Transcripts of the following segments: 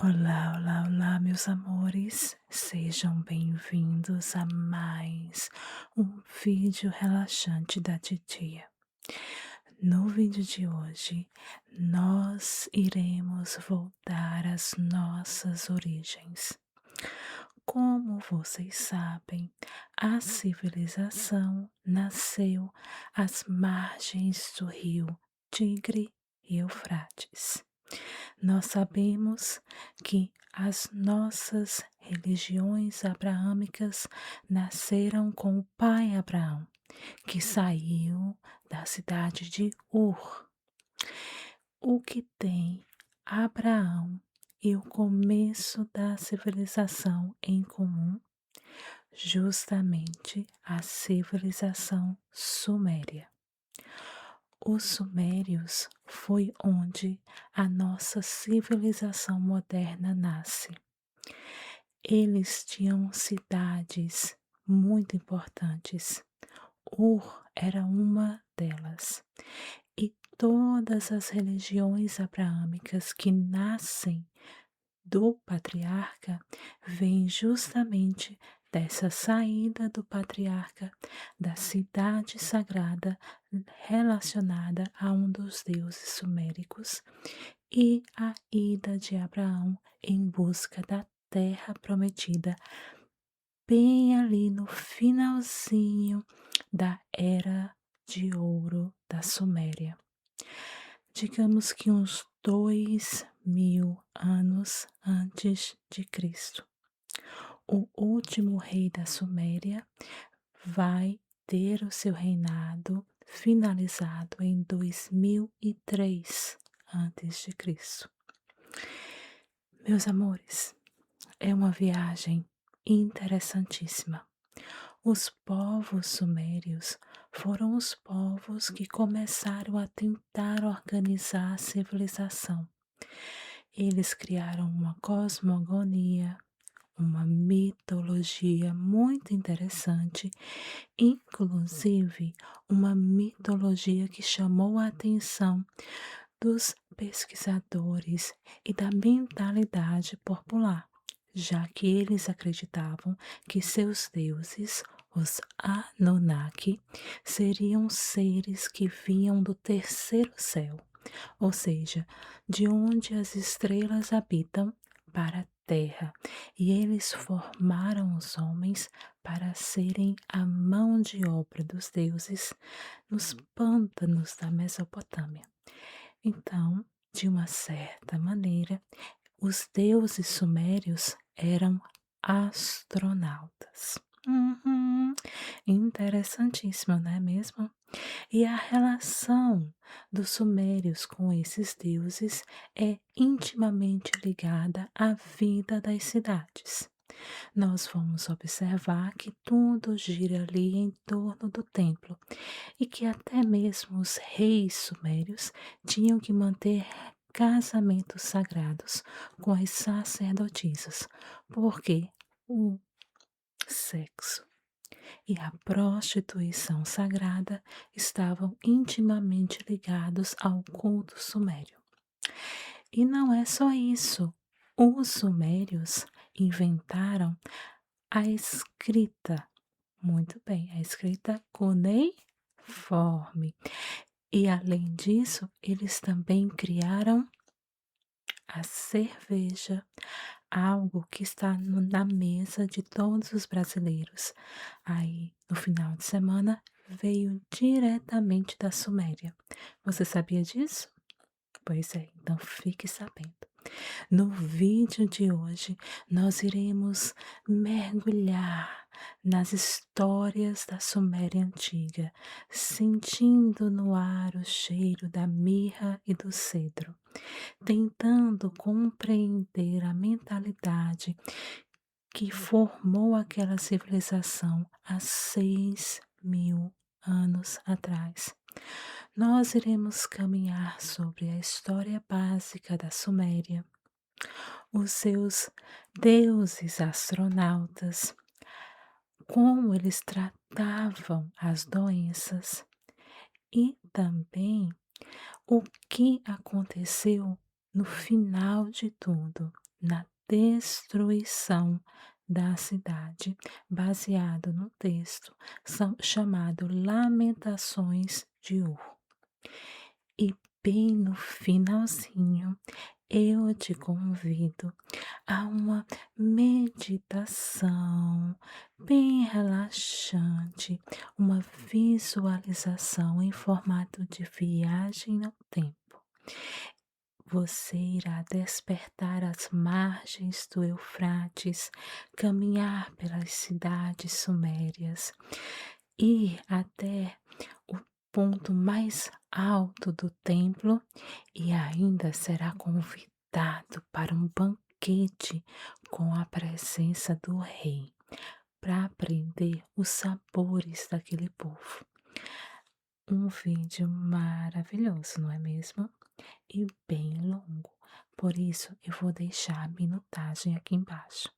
Olá, olá, olá, meus amores, sejam bem-vindos a mais um vídeo relaxante da titia. No vídeo de hoje, nós iremos voltar às nossas origens. Como vocês sabem, a civilização nasceu às margens do rio Tigre e Eufrates. Nós sabemos que as nossas religiões abraâmicas nasceram com o pai Abraão, que saiu da cidade de Ur. O que tem Abraão e o começo da civilização em comum? Justamente a civilização suméria. Os sumérios foi onde a nossa civilização moderna nasce. Eles tinham cidades muito importantes. Ur era uma delas. E todas as religiões abraâmicas que nascem do patriarca vêm justamente dessa saída do patriarca da cidade sagrada relacionada a um dos deuses suméricos e a ida de Abraão em busca da terra prometida, bem ali no finalzinho da era de ouro da Suméria. Digamos que uns 2000 anos antes de Cristo. O último rei da Suméria vai ter o seu reinado finalizado em 2003 antes de Cristo. Meus amores, é uma viagem interessantíssima. Os povos sumérios foram os povos que começaram a tentar organizar a civilização. Eles criaram uma cosmogonia, uma mitologia muito interessante, inclusive uma mitologia que chamou a atenção dos pesquisadores e da mentalidade popular, já que eles acreditavam que seus deuses, os Anunnaki, seriam seres que vinham do terceiro céu, ou seja, de onde as estrelas habitam, para a terra, e eles formaram os homens para serem a mão de obra dos deuses nos pântanos da Mesopotâmia. Então, de uma certa maneira, os deuses sumérios eram astronautas. Interessantíssimo, não é mesmo? E a relação dos sumérios com esses deuses é intimamente ligada à vida das cidades. Nós vamos observar que tudo gira ali em torno do templo e que até mesmo os reis sumérios tinham que manter casamentos sagrados com as sacerdotisas, porque o sexo e a prostituição sagrada estavam intimamente ligados ao culto sumério. E não é só isso. Os sumérios inventaram a escrita. Muito bem, a escrita cuneiforme. E além disso, eles também criaram a cerveja, algo que está na mesa de todos os brasileiros. Aí, no final de semana, veio diretamente da Suméria. Você sabia disso? Pois é, então fique sabendo. No vídeo de hoje, nós iremos mergulhar nas histórias da Suméria antiga, sentindo no ar o cheiro da mirra e do cedro, tentando compreender a mentalidade que formou aquela civilização há 6000 anos atrás. Nós iremos caminhar sobre a história básica da Suméria, os seus deuses astronautas, como eles tratavam as doenças e também o que aconteceu no final de tudo, na destruição da cidade, baseado no texto chamado Lamentações de Ur. E bem no finalzinho, eu te convido a uma meditação bem relaxante, uma visualização em formato de viagem no tempo. Você irá despertar as margens do Eufrates, caminhar pelas cidades sumérias, ir até o ponto mais alto do templo e ainda será convidado para um banquete com a presença do rei, para aprender os sabores daquele povo. Um vídeo maravilhoso, não é mesmo? E bem longo. Por isso, eu vou deixar a minutagem aqui embaixo.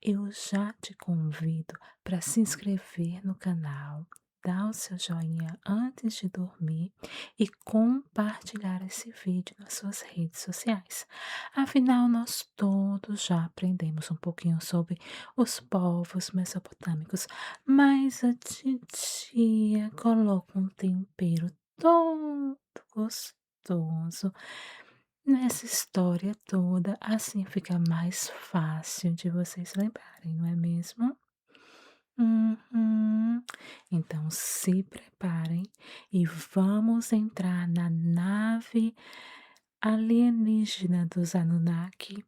Eu já te convido para se inscrever no canal, dar o seu joinha antes de dormir e compartilhar esse vídeo nas suas redes sociais. Afinal, nós todos já aprendemos um pouquinho sobre os povos mesopotâmicos, mas a titia coloca um tempero todo gostoso nessa história toda, assim fica mais fácil de vocês lembrarem, não é mesmo? Uhum. Então se preparem e vamos entrar na nave alienígena dos Anunnaki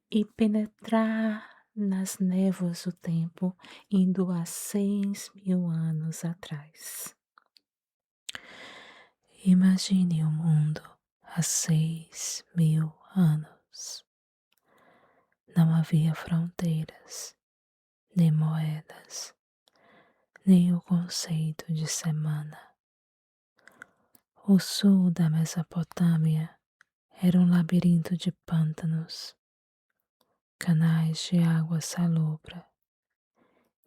e penetrar nas névoas do tempo, indo há 6.000 anos atrás. Imagine o mundo há 6.000 anos. Não havia fronteiras, nem moedas, nem o conceito de semana. O sul da Mesopotâmia era um labirinto de pântanos, canais de água salobra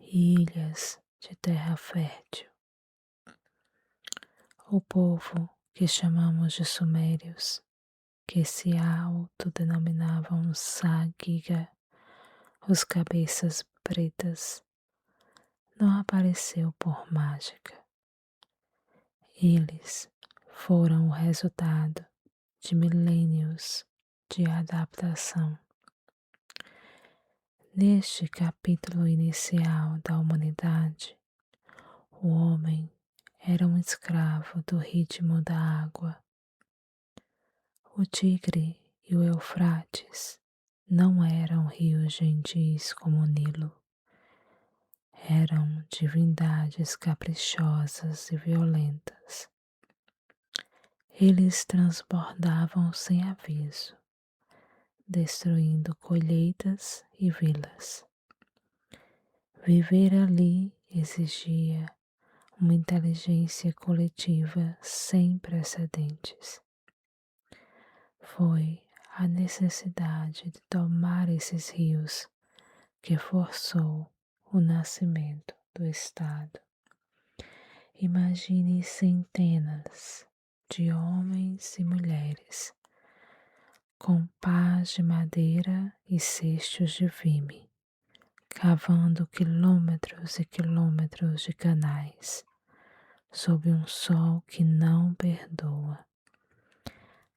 e ilhas de terra fértil. O povo que chamamos de Sumérios, que se autodenominavam Sagiga, os cabeças pretas, não apareceu por mágica. Eles foram o resultado de milênios de adaptação. Neste capítulo inicial da humanidade, o homem era um escravo do ritmo da água. O Tigre e o Eufrates não eram rios gentis como o Nilo. Eram divindades caprichosas e violentas. Eles transbordavam sem aviso, destruindo colheitas e vilas. Viver ali exigia uma inteligência coletiva sem precedentes. Foi a necessidade de tomar esses rios que forçou o nascimento do Estado. Imagine centenas de homens e mulheres com pás de madeira e cestos de vime, cavando quilômetros e quilômetros de canais, sob um sol que não perdoa.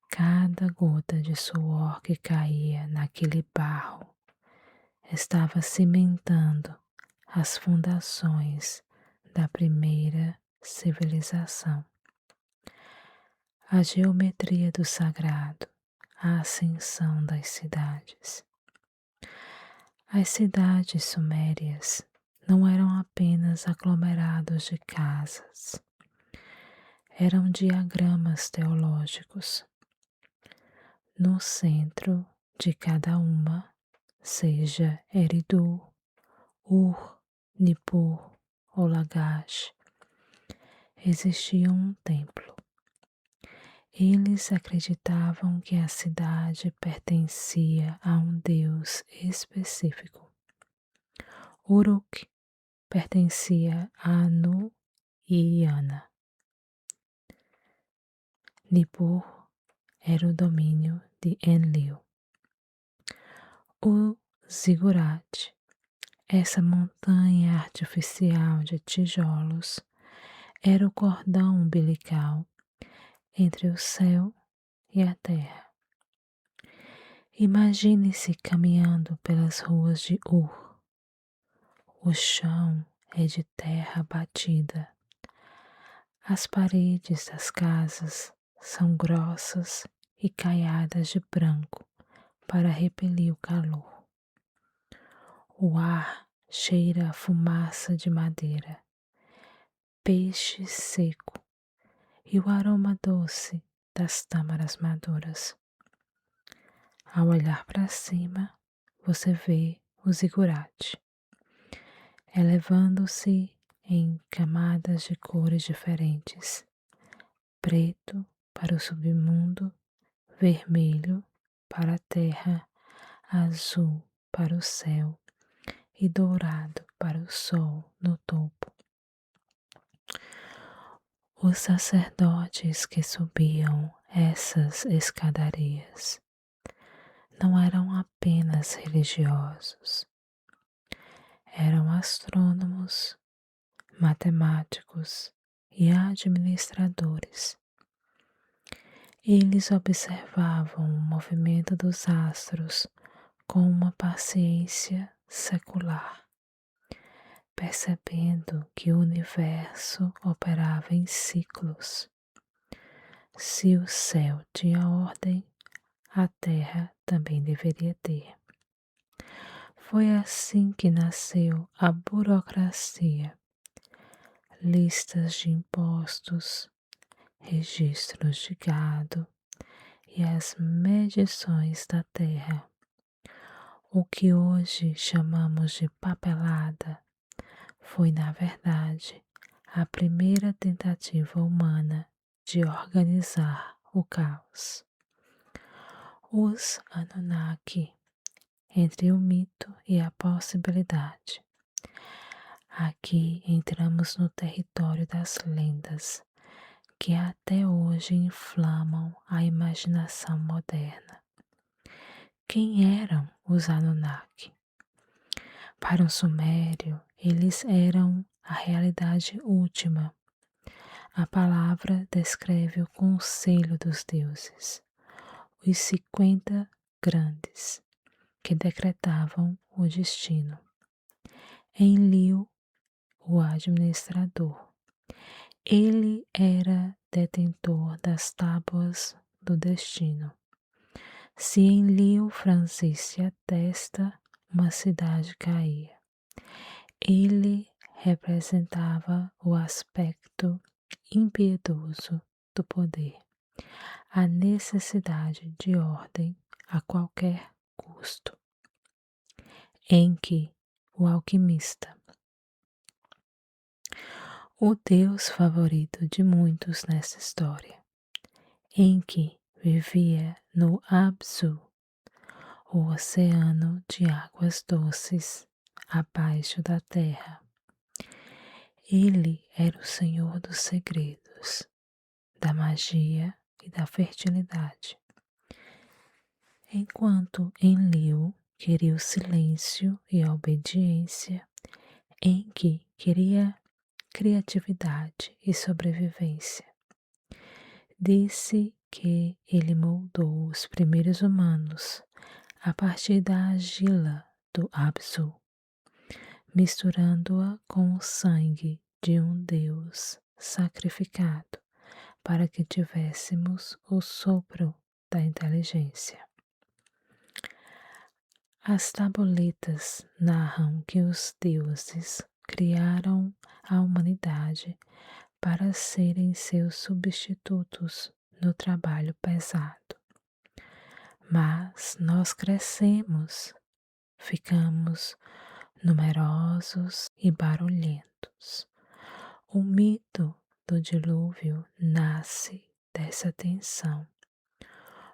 Cada gota de suor que caía naquele barro estava cimentando as fundações da primeira civilização. A geometria do sagrado, a ascensão das cidades. As cidades sumérias não eram apenas aglomerados de casas, eram diagramas teológicos. No centro de cada uma, seja Eridu, Ur, Nippur ou Lagash, existia um templo. Eles acreditavam que a cidade pertencia a um deus específico. Uruk pertencia a Anu e Iana. Nippur era o domínio de Enlil. O zigurate, essa montanha artificial de tijolos, era o cordão umbilical entre o céu e a terra. Imagine-se caminhando pelas ruas de Ur. O chão é de terra batida. As paredes das casas são grossas e caiadas de branco para repelir o calor. O ar cheira a fumaça de madeira, peixe seco e o aroma doce das tâmaras maduras. Ao olhar para cima, você vê o zigurate, elevando-se em camadas de cores diferentes, preto para o submundo, vermelho para a terra, azul para o céu e dourado para o sol no topo. Os sacerdotes que subiam essas escadarias não eram apenas religiosos, eram astrônomos, matemáticos e administradores. Eles observavam o movimento dos astros com uma paciência secular, percebendo que o universo operava em ciclos. Se o céu tinha ordem, a terra também deveria ter. Foi assim que nasceu a burocracia, listas de impostos, registros de gado e as medições da terra. O que hoje chamamos de papelada foi, na verdade, a primeira tentativa humana de organizar o caos. Os Anunnaki, entre o mito e a possibilidade. Aqui entramos no território das lendas, que até hoje inflamam a imaginação moderna. Quem eram os Anunnaki? Para um sumério, eles eram a realidade última. A palavra descreve o conselho dos deuses, os 50 grandes, que decretavam o destino. Enlil, o administrador. Ele era detentor das tábuas do destino. Se Enlil franzisse a testa, uma cidade caía. Ele representava o aspecto impiedoso do poder, a necessidade de ordem a qualquer custo. Enki, o alquimista. O deus favorito de muitos nessa história. Enki vivia no Abzu, o oceano de águas doces abaixo da terra. Ele era o senhor dos segredos, da magia e da fertilidade. Enquanto Enlil queria o silêncio e a obediência, Enki queria criatividade e sobrevivência. Disse que ele moldou os primeiros humanos a partir da argila do Abzu, misturando-a com o sangue de um deus sacrificado para que tivéssemos o sopro da inteligência. As tabuletas narram que os deuses criaram a humanidade para serem seus substitutos no trabalho pesado. Mas nós crescemos, ficamos numerosos e barulhentos. O mito do dilúvio nasce dessa tensão.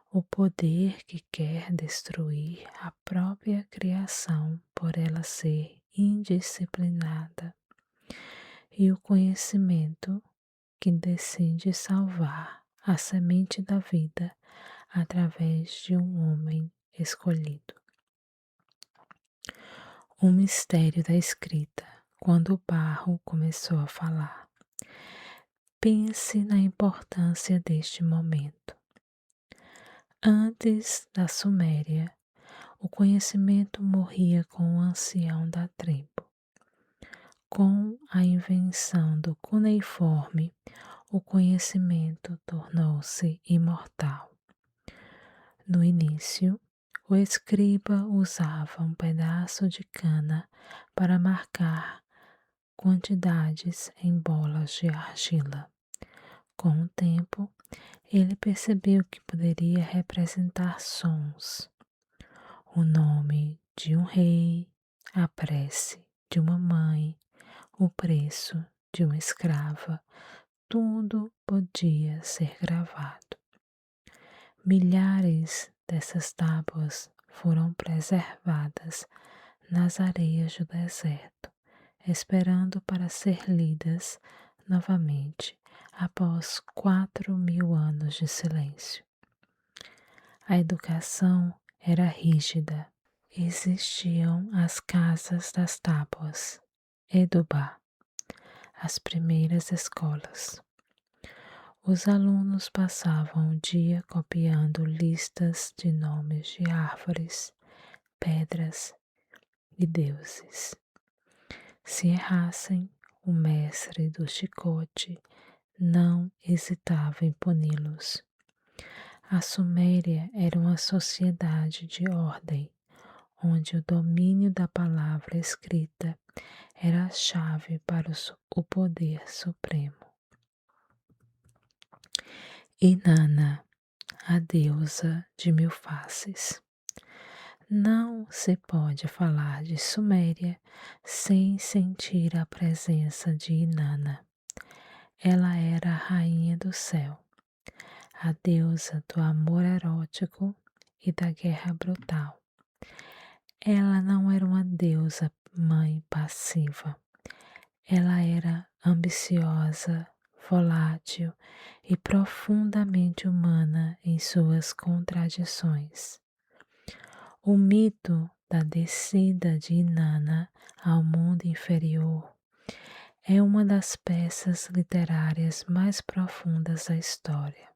O poder que quer destruir a própria criação por ela ser indisciplinada, e o conhecimento que decide salvar a semente da vida através de um homem escolhido. O mistério da escrita, quando o barro começou a falar. Pense na importância deste momento. Antes da Suméria, o conhecimento morria com o ancião da tribo. Com a invenção do cuneiforme, o conhecimento tornou-se imortal. No início, o escriba usava um pedaço de cana para marcar quantidades em bolas de argila. Com o tempo, ele percebeu que poderia representar sons, o nome de um rei, a prece de uma mãe, o preço de uma escrava, tudo podia ser gravado. Milhares dessas tábuas foram preservadas nas areias do deserto, esperando para ser lidas novamente após 4.000 anos de silêncio. A educação era rígida. Existiam as casas das tábuas, Edubá, as primeiras escolas. Os alunos passavam o dia copiando listas de nomes de árvores, pedras e deuses. Se errassem, o mestre do chicote não hesitava em puni-los. A Suméria era uma sociedade de ordem, onde o domínio da palavra escrita era a chave para o poder supremo. Inanna, a deusa de mil faces. Não se pode falar de Suméria sem sentir a presença de Inanna. Ela era a rainha do céu, a deusa do amor erótico e da guerra brutal. Ela não era uma deusa mãe passiva. Ela era ambiciosa, volátil e profundamente humana em suas contradições. O mito da descida de Inanna ao mundo inferior é uma das peças literárias mais profundas da história.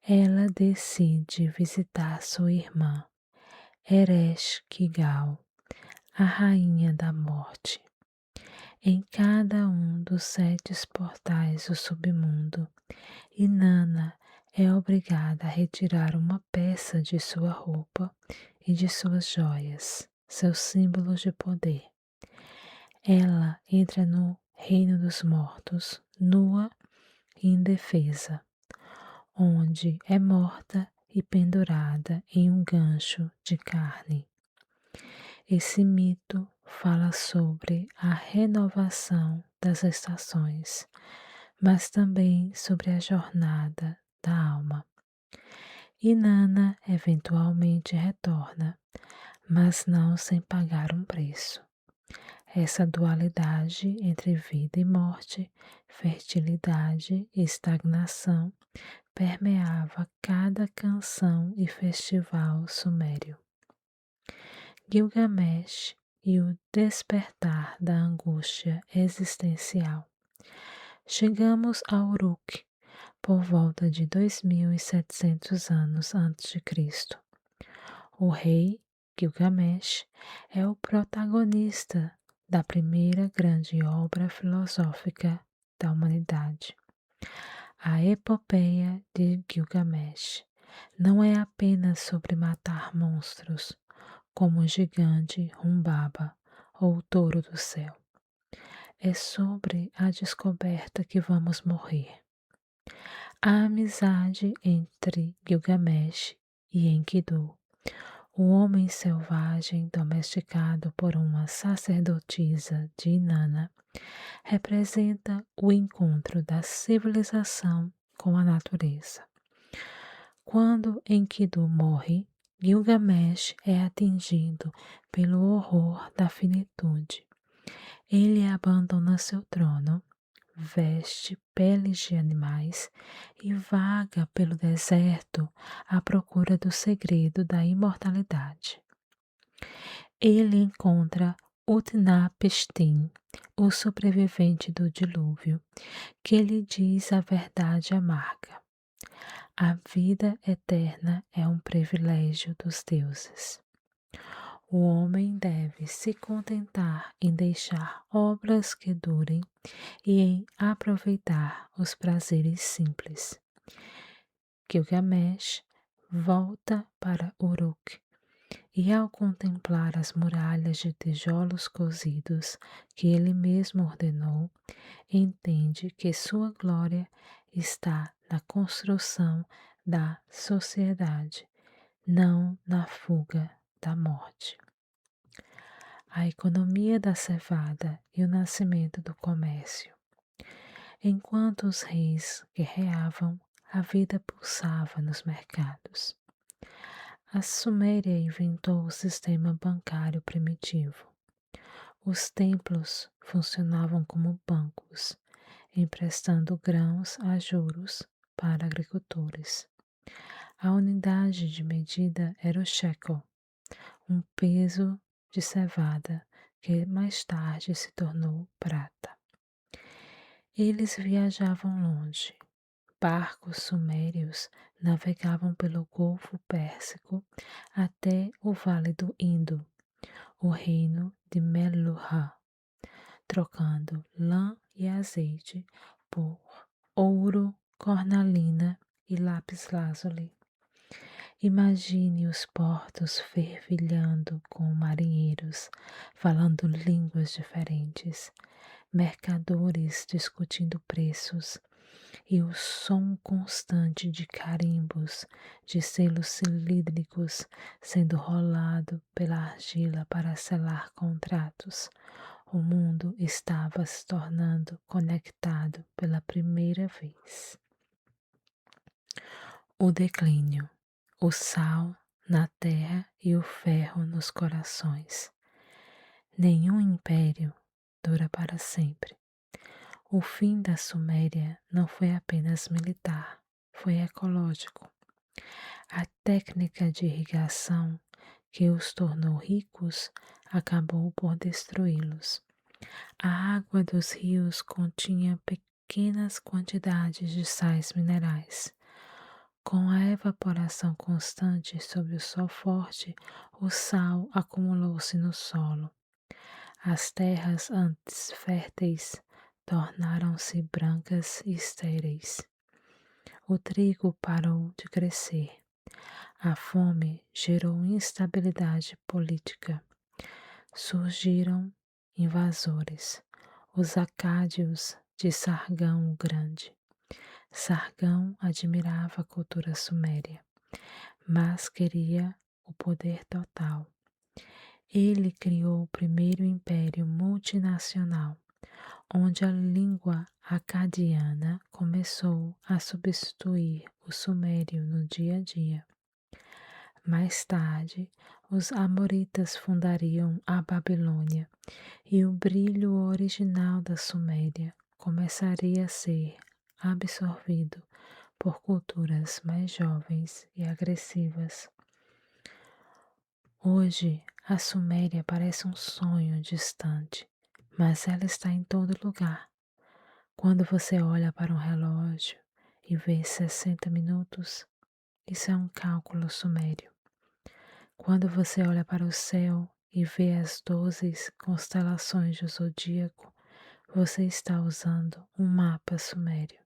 Ela decide visitar sua irmã, Ereshkigal, a rainha da morte. Em cada um dos 7 portais do submundo, Inanna é obrigada a retirar uma peça de sua roupa e de suas joias, seus símbolos de poder. Ela entra no reino dos mortos, nua e indefesa, onde é morta e pendurada em um gancho de carne. Esse mito fala sobre a renovação das estações, mas também sobre a jornada da alma. Inanna eventualmente retorna, mas não sem pagar um preço. Essa dualidade entre vida e morte, fertilidade e estagnação permeava cada canção e festival sumério. Gilgamesh e o despertar da angústia existencial. Chegamos a Uruk por volta de 2.700 anos antes de Cristo. O rei Gilgamesh é o protagonista da primeira grande obra filosófica da humanidade. A epopeia de Gilgamesh não é apenas sobre matar monstros, como o gigante Humbaba ou o touro do céu. É sobre a descoberta que vamos morrer. A amizade entre Gilgamesh e Enkidu, o homem selvagem domesticado por uma sacerdotisa de Inanna, representa o encontro da civilização com a natureza. Quando Enkidu morre, Gilgamesh é atingido pelo horror da finitude. Ele abandona seu trono, veste peles de animais e vaga pelo deserto à procura do segredo da imortalidade. Ele encontra Utnapishtim, o sobrevivente do dilúvio, que lhe diz a verdade amarga. A vida eterna é um privilégio dos deuses. O homem deve se contentar em deixar obras que durem e em aproveitar os prazeres simples. Gilgamesh volta para Uruk e, ao contemplar as muralhas de tijolos cozidos que ele mesmo ordenou, entende que sua glória está na construção da sociedade, não na fuga da morte. A economia da cevada e o nascimento do comércio. Enquanto os reis guerreavam, a vida pulsava nos mercados. A Suméria inventou o sistema bancário primitivo. Os templos funcionavam como bancos, emprestando grãos a juros para agricultores. A unidade de medida era o shekel, um peso de cevada que mais tarde se tornou prata. Eles viajavam longe. Barcos sumérios navegavam pelo Golfo Pérsico até o Vale do Indo, o reino de Meluhha, trocando lã e azeite por ouro, cornalina e lápis-lazuli. Imagine os portos fervilhando com marinheiros falando línguas diferentes, mercadores discutindo preços e o som constante de carimbos, de selos cilíndricos sendo rolado pela argila para selar contratos. O mundo estava se tornando conectado pela primeira vez. O declínio, o sal na terra e o ferro nos corações. Nenhum império dura para sempre. O fim da Suméria não foi apenas militar, foi ecológico. A técnica de irrigação que os tornou ricos acabou por destruí-los. A água dos rios continha pequenas quantidades de sais minerais. Com a evaporação constante sob o sol forte, o sal acumulou-se no solo. As terras antes férteis tornaram-se brancas e estéreis. O trigo parou de crescer. A fome gerou instabilidade política. Surgiram invasores, os acádios de Sargão o Grande. Sargão admirava a cultura suméria, mas queria o poder total. Ele criou o primeiro império multinacional, onde a língua acadiana começou a substituir o sumério no dia a dia. Mais tarde, os amoritas fundariam a Babilônia e o brilho original da Suméria começaria a ser absorvido por culturas mais jovens e agressivas. Hoje, a Suméria parece um sonho distante, mas ela está em todo lugar. Quando você olha para um relógio e vê 60 minutos, isso é um cálculo sumério. Quando você olha para o céu e vê as 12 constelações do zodíaco, você está usando um mapa sumério.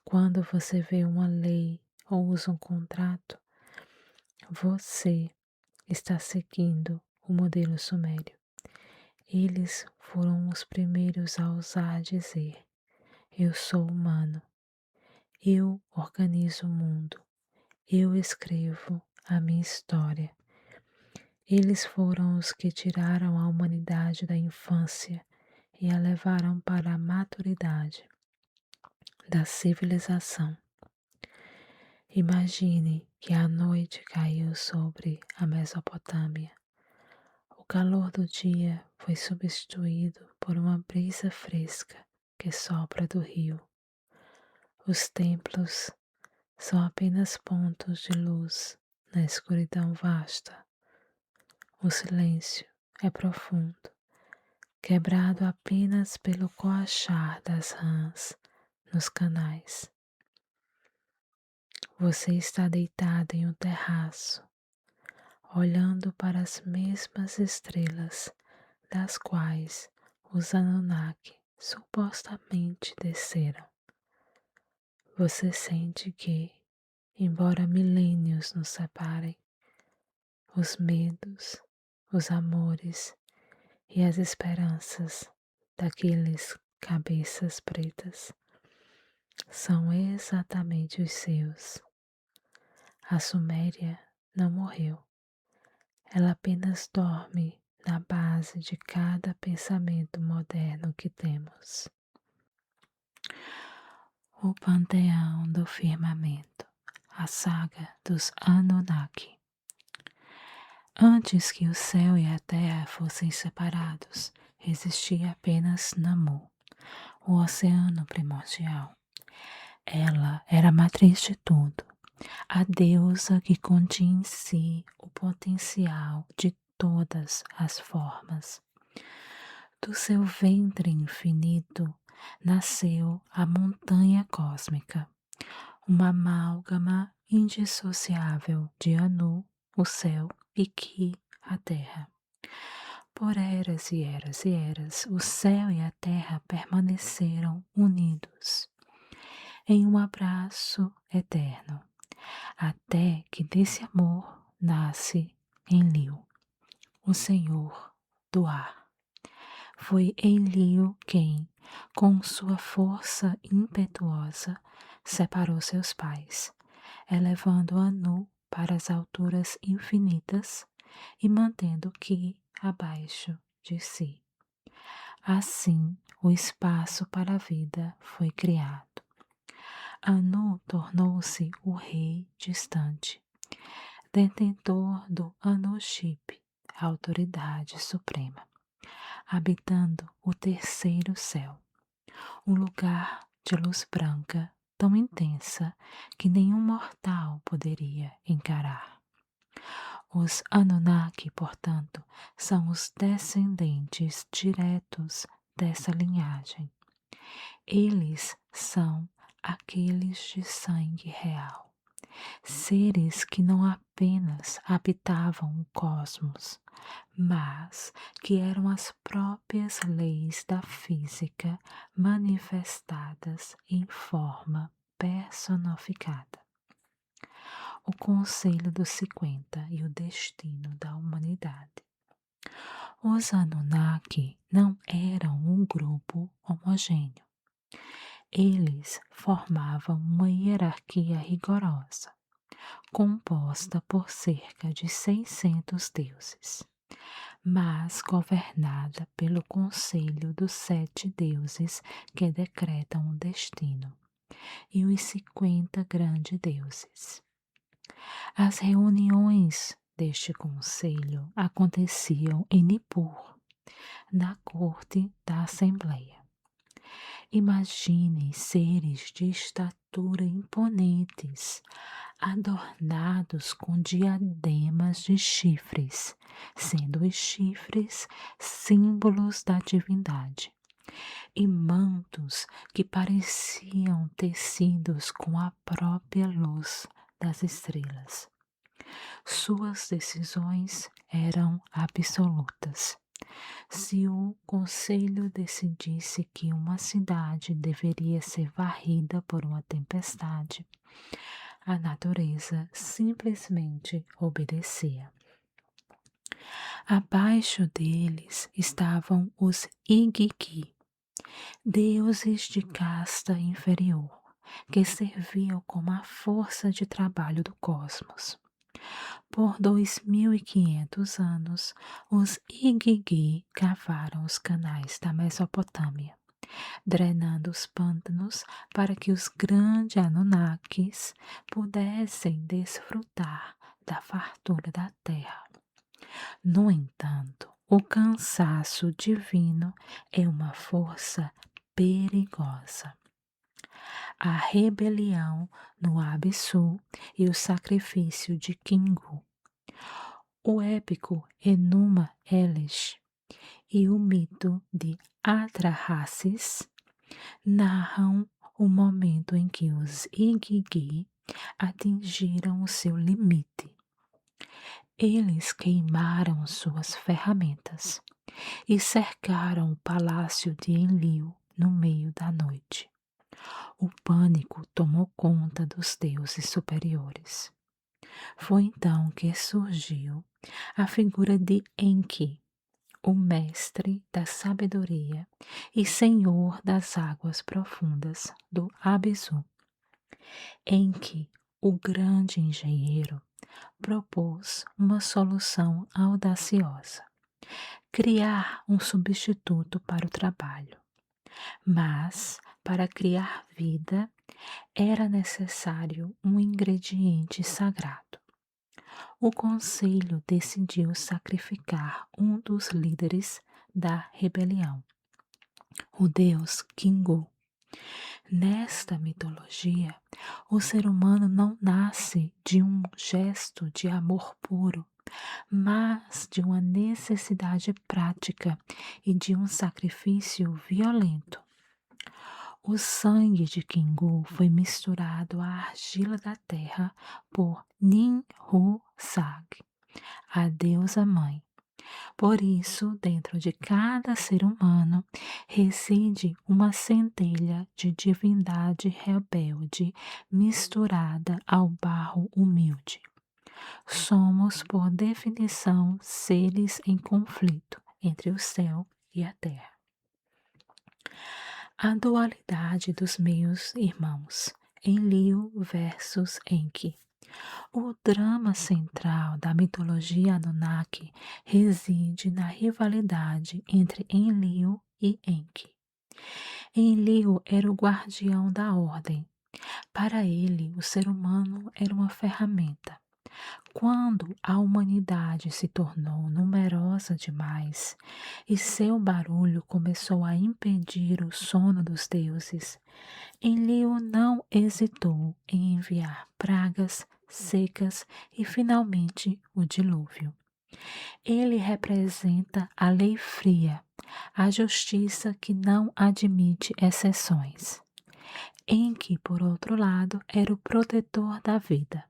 Quando você vê uma lei ou usa um contrato, você está seguindo o modelo sumério. Eles foram os primeiros a ousar dizer: eu sou humano, eu organizo o mundo, eu escrevo a minha história. Eles foram os que tiraram a humanidade da infância e a levaram para a maturidade da civilização. Imagine que a noite caiu sobre a Mesopotâmia. O calor do dia foi substituído por uma brisa fresca que sopra do rio. Os templos são apenas pontos de luz na escuridão vasta. O silêncio é profundo, quebrado apenas pelo coachar das rãs nos canais. Você está deitado em um terraço, olhando para as mesmas estrelas das quais os Anunnaki supostamente desceram. Você sente que, embora milênios nos separem, os medos, os amores e as esperanças daqueles cabeças pretas são exatamente os seus. A Suméria não morreu, ela apenas dorme na base de cada pensamento moderno que temos. O Panteão do Firmamento, a saga dos Anunnaki. Antes que o céu e a terra fossem separados, existia apenas Namu, o oceano primordial. Ela era a matriz de tudo, a deusa que continha em si o potencial de todas as formas. Do seu ventre infinito nasceu a montanha cósmica, uma amálgama indissociável de Anu, o céu, e Ki, a terra. Por eras e eras e eras, o céu e a terra permaneceram unidos em um abraço eterno, até que desse amor nasce Enlil, o Senhor do ar. Foi Enlil quem, com sua força impetuosa, separou seus pais, elevando Anu para as alturas infinitas e mantendo Ki abaixo de si. Assim, o espaço para a vida foi criado. Anu tornou-se o rei distante, detentor do Anuship, a autoridade suprema, habitando o terceiro céu, um lugar de luz branca tão intensa que nenhum mortal poderia encarar. Os Anunnaki, portanto, são os descendentes diretos dessa linhagem. Eles são aqueles de sangue real, seres que não apenas habitavam o cosmos, mas que eram as próprias leis da física manifestadas em forma personificada. O Conselho dos 50 e o destino da humanidade. Os Anunnaki não eram um grupo homogêneo. Eles formavam uma hierarquia rigorosa, composta por cerca de 600 deuses, mas governada pelo conselho dos 7 deuses que decretam o destino, e os 50 grandes deuses. As reuniões deste conselho aconteciam em Nippur, na corte da Assembleia. Imagine seres de estatura imponentes, adornados com diademas de chifres, sendo os chifres símbolos da divindade, e mantos que pareciam tecidos com a própria luz das estrelas. Suas decisões eram absolutas. Se o conselho decidisse que uma cidade deveria ser varrida por uma tempestade, a natureza simplesmente obedecia. Abaixo deles estavam os Igigi, deuses de casta inferior, que serviam como a força de trabalho do cosmos. Por 2.500 anos, os Igigi cavaram os canais da Mesopotâmia, drenando os pântanos para que os grandes Anunnakis pudessem desfrutar da fartura da terra. No entanto, o cansaço divino é uma força perigosa. A rebelião no Absu e o sacrifício de Kingu. O épico Enuma Elish e o mito de Atrahasis narram o momento em que os Igigi atingiram o seu limite. Eles queimaram suas ferramentas e cercaram o palácio de Enlil no meio da noite. O pânico tomou conta dos deuses superiores. Foi então que surgiu a figura de Enki, o mestre da sabedoria e senhor das águas profundas do Abissu. Enki, o grande engenheiro, propôs uma solução audaciosa: criar um substituto para o trabalho. Mas, para criar vida, era necessário um ingrediente sagrado. O conselho decidiu sacrificar um dos líderes da rebelião, o deus Kingu. Nesta mitologia, o ser humano não nasce de um gesto de amor puro, mas de uma necessidade prática e de um sacrifício violento. O sangue de Kingu foi misturado à argila da terra por Ninhursag, a deusa mãe. Por isso, dentro de cada ser humano reside uma centelha de divindade rebelde misturada ao barro humilde. Somos, por definição, seres em conflito entre o céu e a terra. A dualidade dos meus irmãos, Enlil versus Enki. O drama central da mitologia Anunnaki reside na rivalidade entre Enlil e Enki. Enlil era o guardião da ordem. Para ele, o ser humano era uma ferramenta. Quando a humanidade se tornou numerosa demais e seu barulho começou a impedir o sono dos deuses, Enlil não hesitou em enviar pragas, secas e finalmente o dilúvio. Ele representa a lei fria, a justiça que não admite exceções. Enki, por outro lado, era o protetor da vida.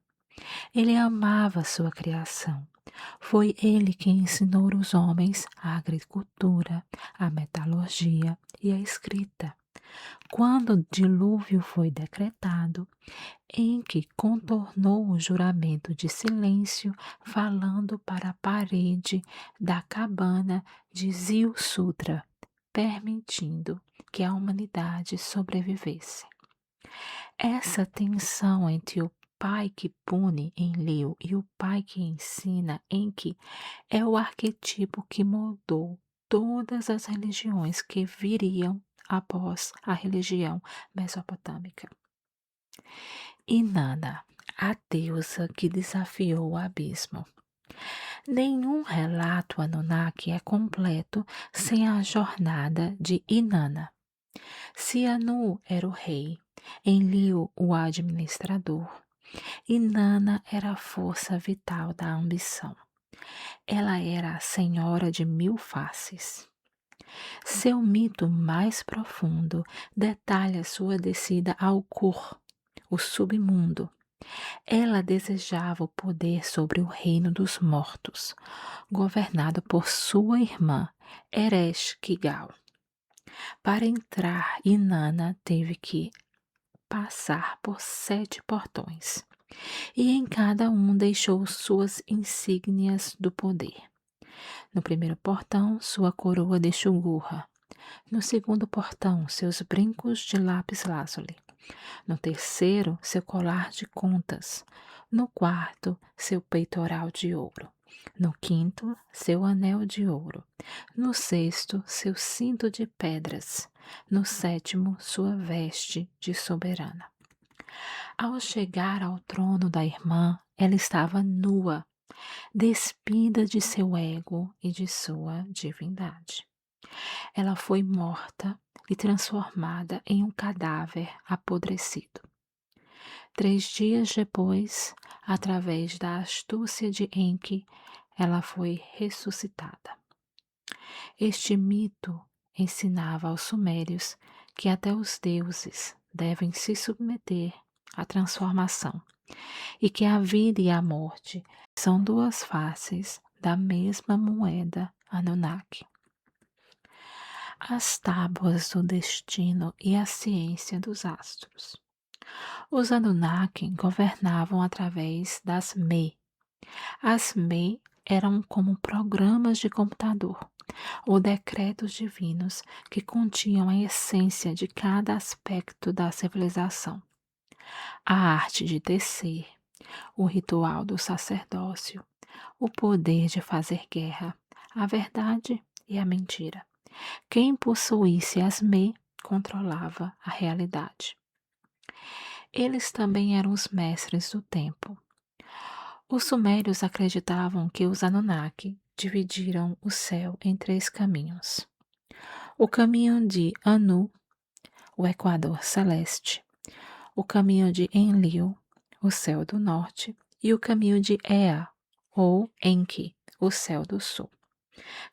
Ele amava sua criação. Foi ele quem ensinou os homens a agricultura, a metalurgia e a escrita. Quando o dilúvio foi decretado, Enki contornou o juramento de silêncio falando para a parede da cabana de Ziusudra, permitindo que a humanidade sobrevivesse. Essa tensão entre o pai que pune, Enlil, e o pai que ensina, Enki, é o arquetipo que moldou todas as religiões que viriam após a religião mesopotâmica. Inanna, a deusa que desafiou o abismo. Nenhum relato Anunnaki é completo sem a jornada de Inanna. Se Anu era o rei, Enlil o administrador, Inanna era a força vital da ambição. Ela era a senhora de mil faces. Seu mito mais profundo detalha sua descida ao Kur, o submundo. Ela desejava o poder sobre o reino dos mortos, governado por sua irmã, Ereshkigal. Para entrar, Inanna teve que passar por 7 portões, e em cada um deixou suas insígnias do poder. No primeiro portão, sua coroa de Shugurra. No segundo portão, seus brincos de lápis-lazuli. No terceiro, seu colar de contas. No quarto, seu peitoral de ouro. No quinto, seu anel de ouro. No sexto, seu cinto de pedras. No sétimo, sua veste de soberana. Ao chegar ao trono da irmã, ela estava nua, despida de seu ego e de sua divindade. Ela foi morta e transformada em um cadáver apodrecido. 3 dias depois, através da astúcia de Enki, ela foi ressuscitada. Este mito ensinava aos sumérios que até os deuses devem se submeter à transformação e que a vida e a morte são duas faces da mesma moeda Anunnaki. As tábuas do destino e a ciência dos astros. Os Anunnaki governavam através das Me. As Me eram como programas de computador ou decretos divinos que continham a essência de cada aspecto da civilização. A arte de tecer, o ritual do sacerdócio, o poder de fazer guerra, a verdade e a mentira. Quem possuísse as Me controlava a realidade. Eles também eram os mestres do tempo. Os sumérios acreditavam que os Anunnaki dividiram o céu em três caminhos: o caminho de Anu, o Equador Celeste, o caminho de Enlil, o céu do norte, e o caminho de Ea, ou Enki, o céu do sul.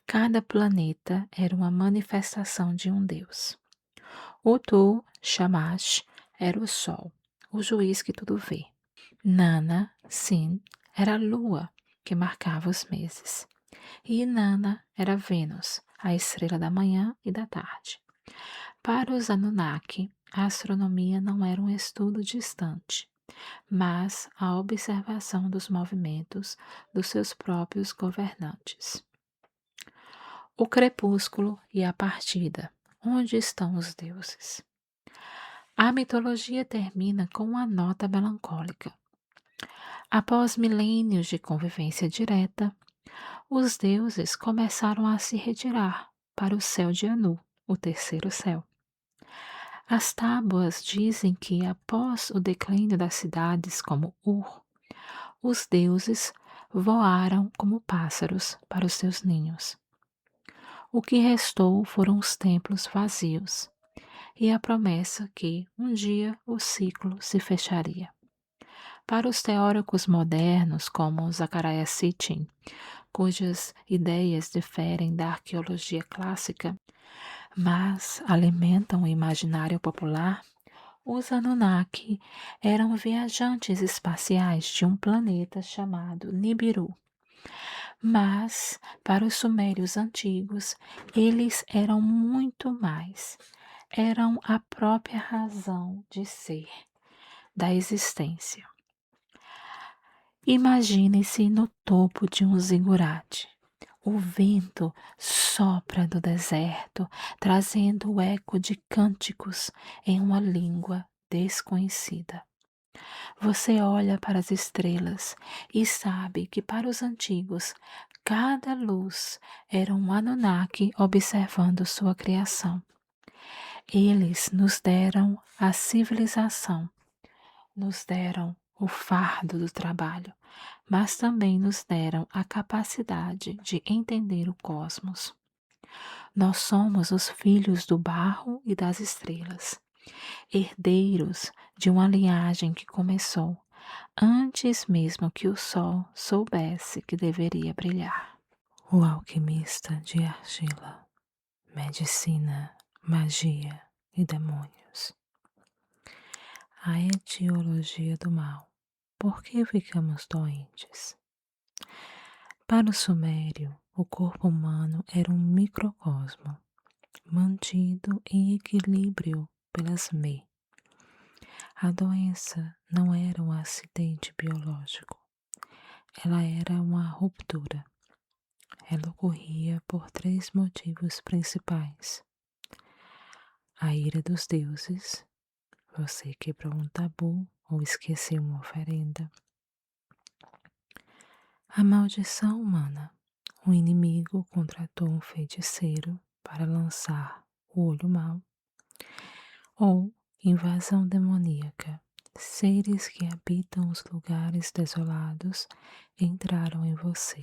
Cada planeta era uma manifestação de um deus. O Tu, Shamash, era o sol, o juiz que tudo vê. Nana, Sin, era a lua, que marcava os meses. E Inanna era Vênus, a estrela da manhã e da tarde. Para os Anunnaki, a astronomia não era um estudo distante, mas a observação dos movimentos dos seus próprios governantes. O crepúsculo e a partida. Onde estão os deuses? A mitologia termina com uma nota melancólica. Após milênios de convivência direta, os deuses começaram a se retirar para o céu de Anu, o terceiro céu. As tábuas dizem que, após o declínio das cidades como Ur, os deuses voaram como pássaros para os seus ninhos. O que restou foram os templos vazios e a promessa que um dia o ciclo se fecharia. Para os teóricos modernos, como Zecharia Sitchin, cujas ideias diferem da arqueologia clássica, mas alimentam o imaginário popular, os Anunnaki eram viajantes espaciais de um planeta chamado Nibiru. Mas, para os sumérios antigos, eles eram muito mais. Eram a própria razão de ser, da existência. Imagine-se no topo de um zigurate. O vento sopra do deserto, trazendo o eco de cânticos em uma língua desconhecida. Você olha para as estrelas e sabe que para os antigos, cada luz era um Anunnaki observando sua criação. Eles nos deram a civilização, nos deram o fardo do trabalho, mas também nos deram a capacidade de entender o cosmos. Nós somos os filhos do barro e das estrelas, herdeiros de uma linhagem que começou antes mesmo que o sol soubesse que deveria brilhar. O alquimista de argila, medicina, magia e demônios. A etiologia do mal. Por que ficamos doentes? Para o sumério, o corpo humano era um microcosmo, mantido em equilíbrio pelas Me. A doença não era um acidente biológico, ela era uma ruptura. Ela ocorria por três motivos principais: a ira dos deuses, você quebrou um tabu ou esqueceu uma oferenda; a maldição humana, um inimigo contratou um feiticeiro para lançar o olho mau; ou invasão demoníaca, seres que habitam os lugares desolados entraram em você.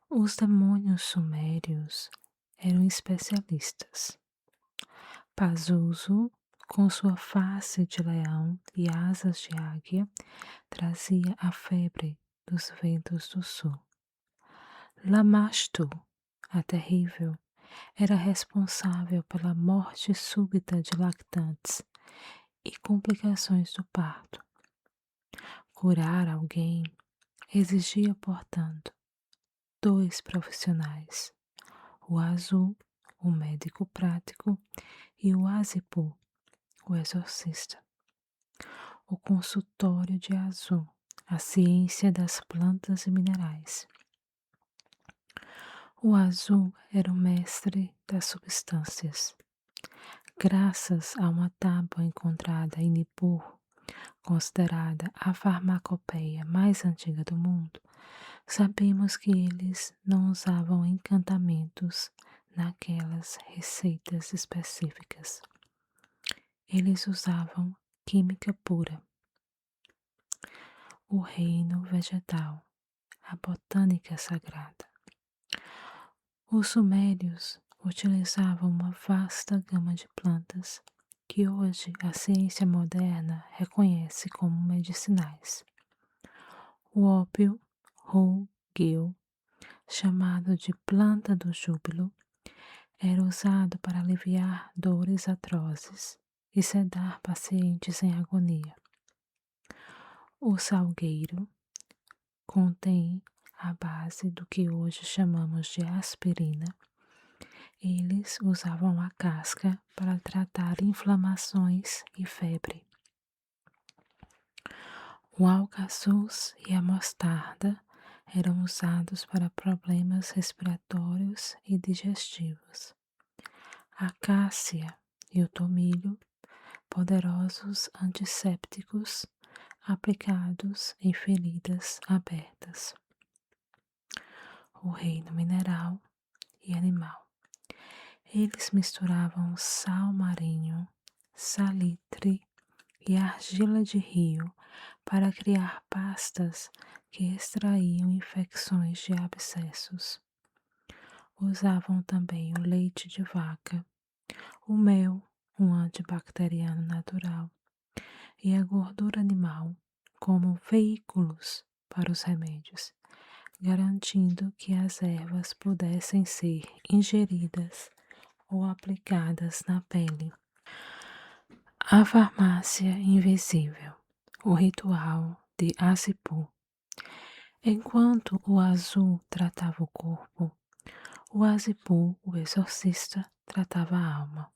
Os demônios sumérios eram especialistas. Pazuzu, com sua face de leão e asas de águia, trazia a febre dos ventos do sul. Lamashtu, a terrível, era responsável pela morte súbita de lactantes e complicações do parto. Curar alguém exigia, portanto, dois profissionais: o azul, o médico prático, e o azipu, o exorcista. O consultório de azul, a ciência das plantas e minerais. O azul era o mestre das substâncias. Graças a uma tábua encontrada em Nippur, considerada a farmacopeia mais antiga do mundo, sabemos que eles não usavam encantamentos naquelas receitas específicas. Eles usavam química pura. O reino vegetal, a botânica sagrada. Os sumérios utilizavam uma vasta gama de plantas que hoje a ciência moderna reconhece como medicinais. O ópio, Ru-Gil, chamado de planta do júbilo, era usado para aliviar dores atrozes e sedar pacientes em agonia. O salgueiro contém a base do que hoje chamamos de aspirina. Eles usavam a casca para tratar inflamações e febre. O alcaçuz e a mostarda eram usados para problemas respiratórios e digestivos. A cássia e o tomilho, poderosos antissépticos aplicados em feridas abertas. O reino mineral e animal. Eles misturavam sal marinho, salitre e argila de rio para criar pastas que extraíam infecções de abscessos. Usavam também o leite de vaca, o mel, um antibacteriano natural, e a gordura animal como veículos para os remédios, garantindo que as ervas pudessem ser ingeridas ou aplicadas na pele. A farmácia invisível, o ritual de Asipu. Enquanto o azul tratava o corpo, o Asipu, o exorcista, tratava a alma.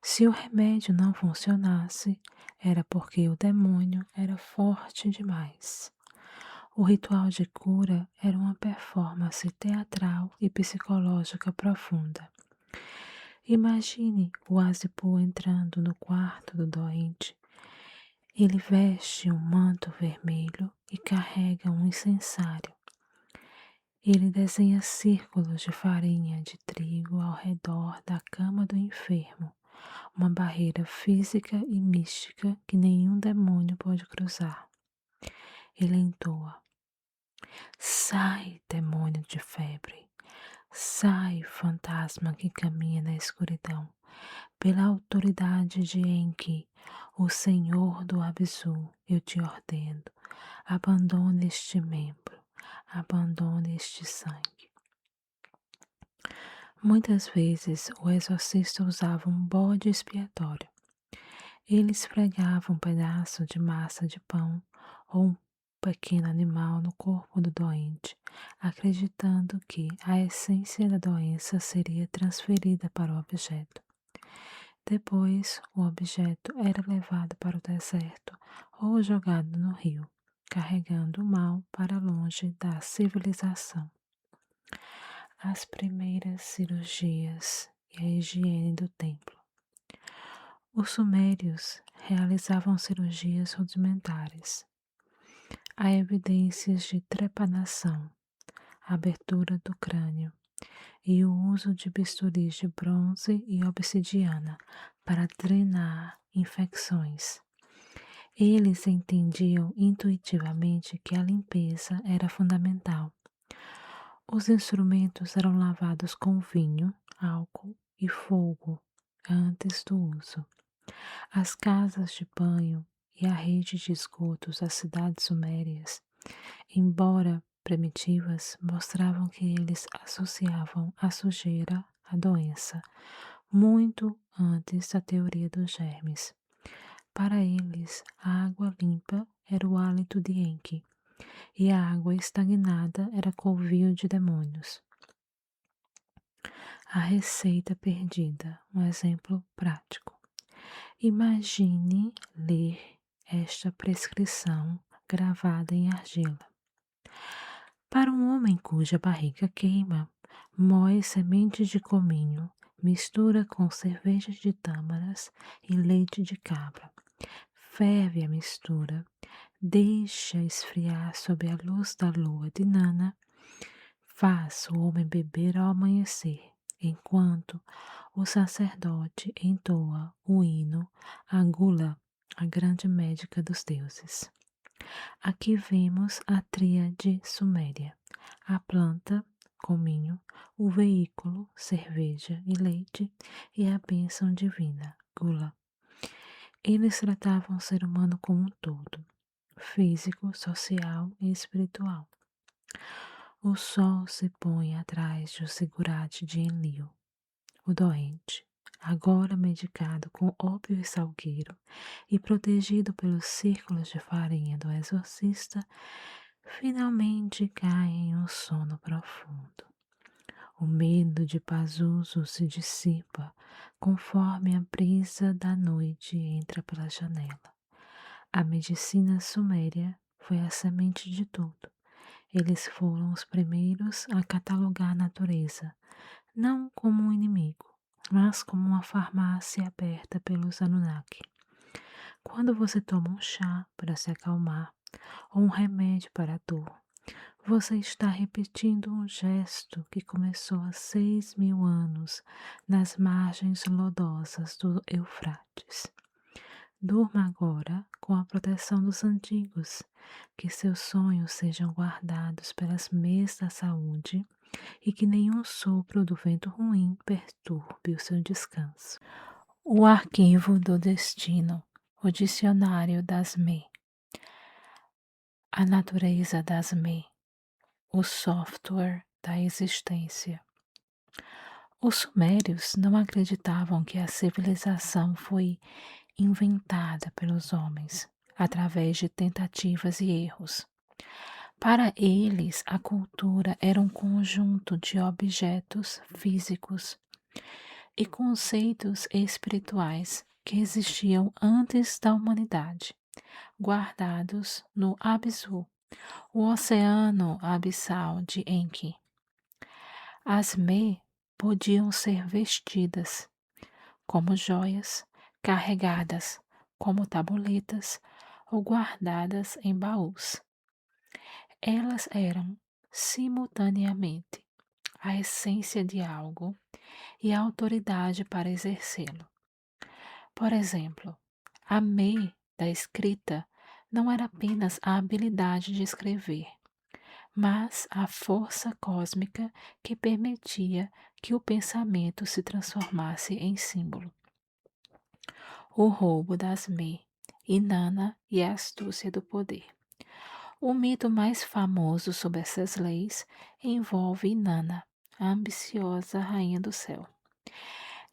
Se o remédio não funcionasse, era porque o demônio era forte demais. O ritual de cura era uma performance teatral e psicológica profunda. Imagine o Asipu entrando no quarto do doente. Ele veste um manto vermelho e carrega um incensário. Ele desenha círculos de farinha de trigo ao redor da cama do enfermo, uma barreira física e mística que nenhum demônio pode cruzar. Ele entoa: sai, demônio de febre, sai, fantasma que caminha na escuridão, pela autoridade de Enki, o Senhor do Absu, eu te ordeno, abandone este membro, abandone este sangue. Muitas vezes o exorcista usava um bode expiatório. Ele esfregava um pedaço de massa de pão ou um pequeno animal no corpo do doente, acreditando que a essência da doença seria transferida para o objeto. Depois, o objeto era levado para o deserto ou jogado no rio, carregando o mal para longe da civilização. As primeiras cirurgias e a higiene do templo. Os sumérios realizavam cirurgias rudimentares. Há evidências de trepanação, abertura do crânio e o uso de bisturis de bronze e obsidiana para drenar infecções. Eles entendiam intuitivamente que a limpeza era fundamental. Os instrumentos eram lavados com vinho, álcool e fogo antes do uso. As casas de banho e a rede de esgotos das cidades sumérias embora primitivas, mostravam que eles associavam a sujeira à doença, muito antes da teoria dos germes. Para eles, a água limpa era o hálito de Enki, e a água estagnada era covil de demônios. A receita perdida, um exemplo prático. Imagine ler esta prescrição gravada em argila. Para um homem cuja barriga queima, moe sementes de cominho, mistura com cerveja de tâmaras e leite de cabra. Ferve a mistura, deixa esfriar sob a luz da lua de Nana, faz o homem beber ao amanhecer, enquanto o sacerdote entoa o hino a Gula, a grande médica dos deuses. Aqui vemos a tríade suméria: a planta, cominho, o veículo, cerveja e leite, e a bênção divina, Gula. Eles tratavam o ser humano como um todo, físico, social e espiritual. O sol se põe atrás do zigurate de Enlil, o doente, agora medicado com ópio e salgueiro e protegido pelos círculos de farinha do exorcista, finalmente cai em um sono profundo. O medo de Pazuzu se dissipa conforme a brisa da noite entra pela janela. A medicina suméria foi a semente de tudo. Eles foram os primeiros a catalogar a natureza, não como um inimigo, mas como uma farmácia aberta pelos Anunnaki. Quando você toma um chá para se acalmar ou um remédio para a dor, você está repetindo um gesto que começou há 6.000 anos nas margens lodosas do Eufrates. Durma agora com a proteção dos antigos, que seus sonhos sejam guardados pelas meias da saúde e que nenhum sopro do vento ruim perturbe o seu descanso. O arquivo do destino, o dicionário das Me, a natureza das Me, o software da existência. Os sumérios não acreditavam que a civilização foi inventada pelos homens através de tentativas e erros. Para eles, a cultura era um conjunto de objetos físicos e conceitos espirituais que existiam antes da humanidade, guardados no Absu, o oceano abissal de Enki. As Me podiam ser vestidas como joias, carregadas como tabuletas ou guardadas em baús. Elas eram, simultaneamente, a essência de algo e a autoridade para exercê-lo. Por exemplo, a Me da escrita não era apenas a habilidade de escrever, mas a força cósmica que permitia que o pensamento se transformasse em símbolo. O roubo das Me, Inanna e a astúcia do poder. O mito mais famoso sobre essas leis envolve Inanna, a ambiciosa rainha do céu.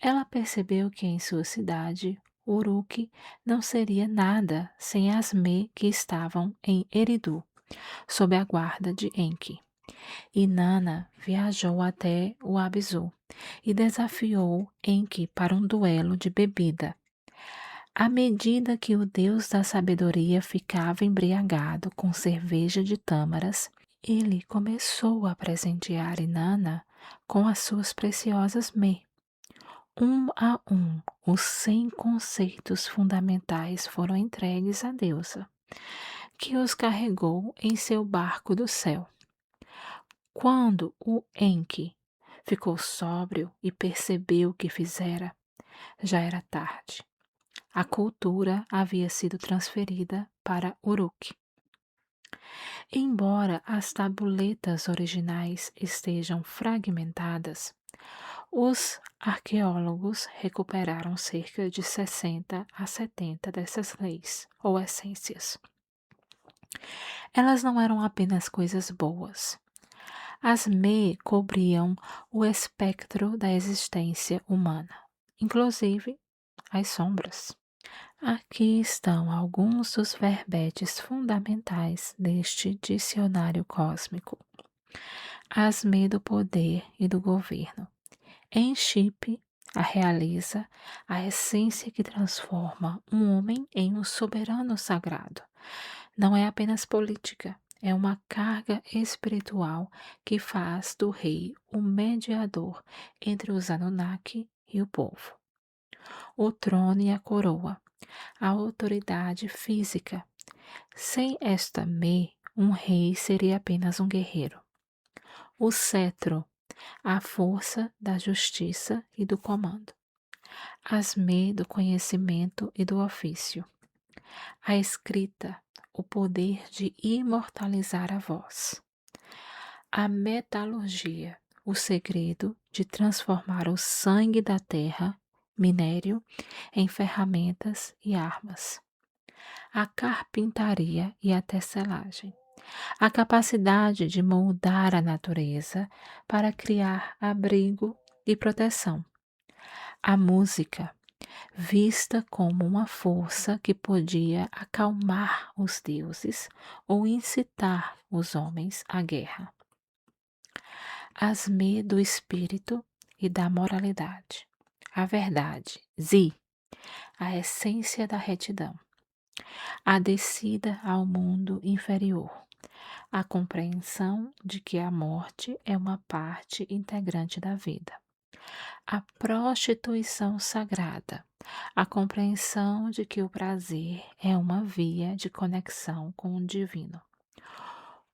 Ela percebeu que em sua cidade, Uruk, não seria nada sem as Me que estavam em Eridu, sob a guarda de Enki. Inanna viajou até o Abzu e desafiou Enki para um duelo de bebida. À medida que o deus da sabedoria ficava embriagado com cerveja de tâmaras, ele começou a presentear Inanna com as suas preciosas Me. Um a um, os 100 conceitos fundamentais foram entregues à deusa, que os carregou em seu barco do céu. Quando o Enki ficou sóbrio e percebeu o que fizera, já era tarde. A cultura havia sido transferida para Uruk. Embora as tabuletas originais estejam fragmentadas, os arqueólogos recuperaram cerca de 60 a 70 dessas leis ou essências. Elas não eram apenas coisas boas. As Me cobriam o espectro da existência humana, inclusive as sombras. Aqui estão alguns dos verbetes fundamentais deste dicionário cósmico. Asme do poder e do governo. Em Chip, a realiza a essência que transforma um homem em um soberano sagrado. Não é apenas política, é uma carga espiritual que faz do rei o mediador entre os Anunnaki e o povo. O trono e a coroa, a autoridade física. Sem esta Me, um rei seria apenas um guerreiro. O cetro, a força da justiça e do comando. As Me do conhecimento e do ofício. A escrita, o poder de imortalizar a voz. A metalurgia, o segredo de transformar o sangue da terra, minério, em ferramentas e armas. A carpintaria e a tecelagem. A capacidade de moldar a natureza para criar abrigo e proteção. A música, vista como uma força que podia acalmar os deuses ou incitar os homens à guerra. Asme do espírito e da moralidade. A verdade, Zi, a essência da retidão. A descida ao mundo inferior. A compreensão de que a morte é uma parte integrante da vida. A prostituição sagrada, a compreensão de que o prazer é uma via de conexão com o divino.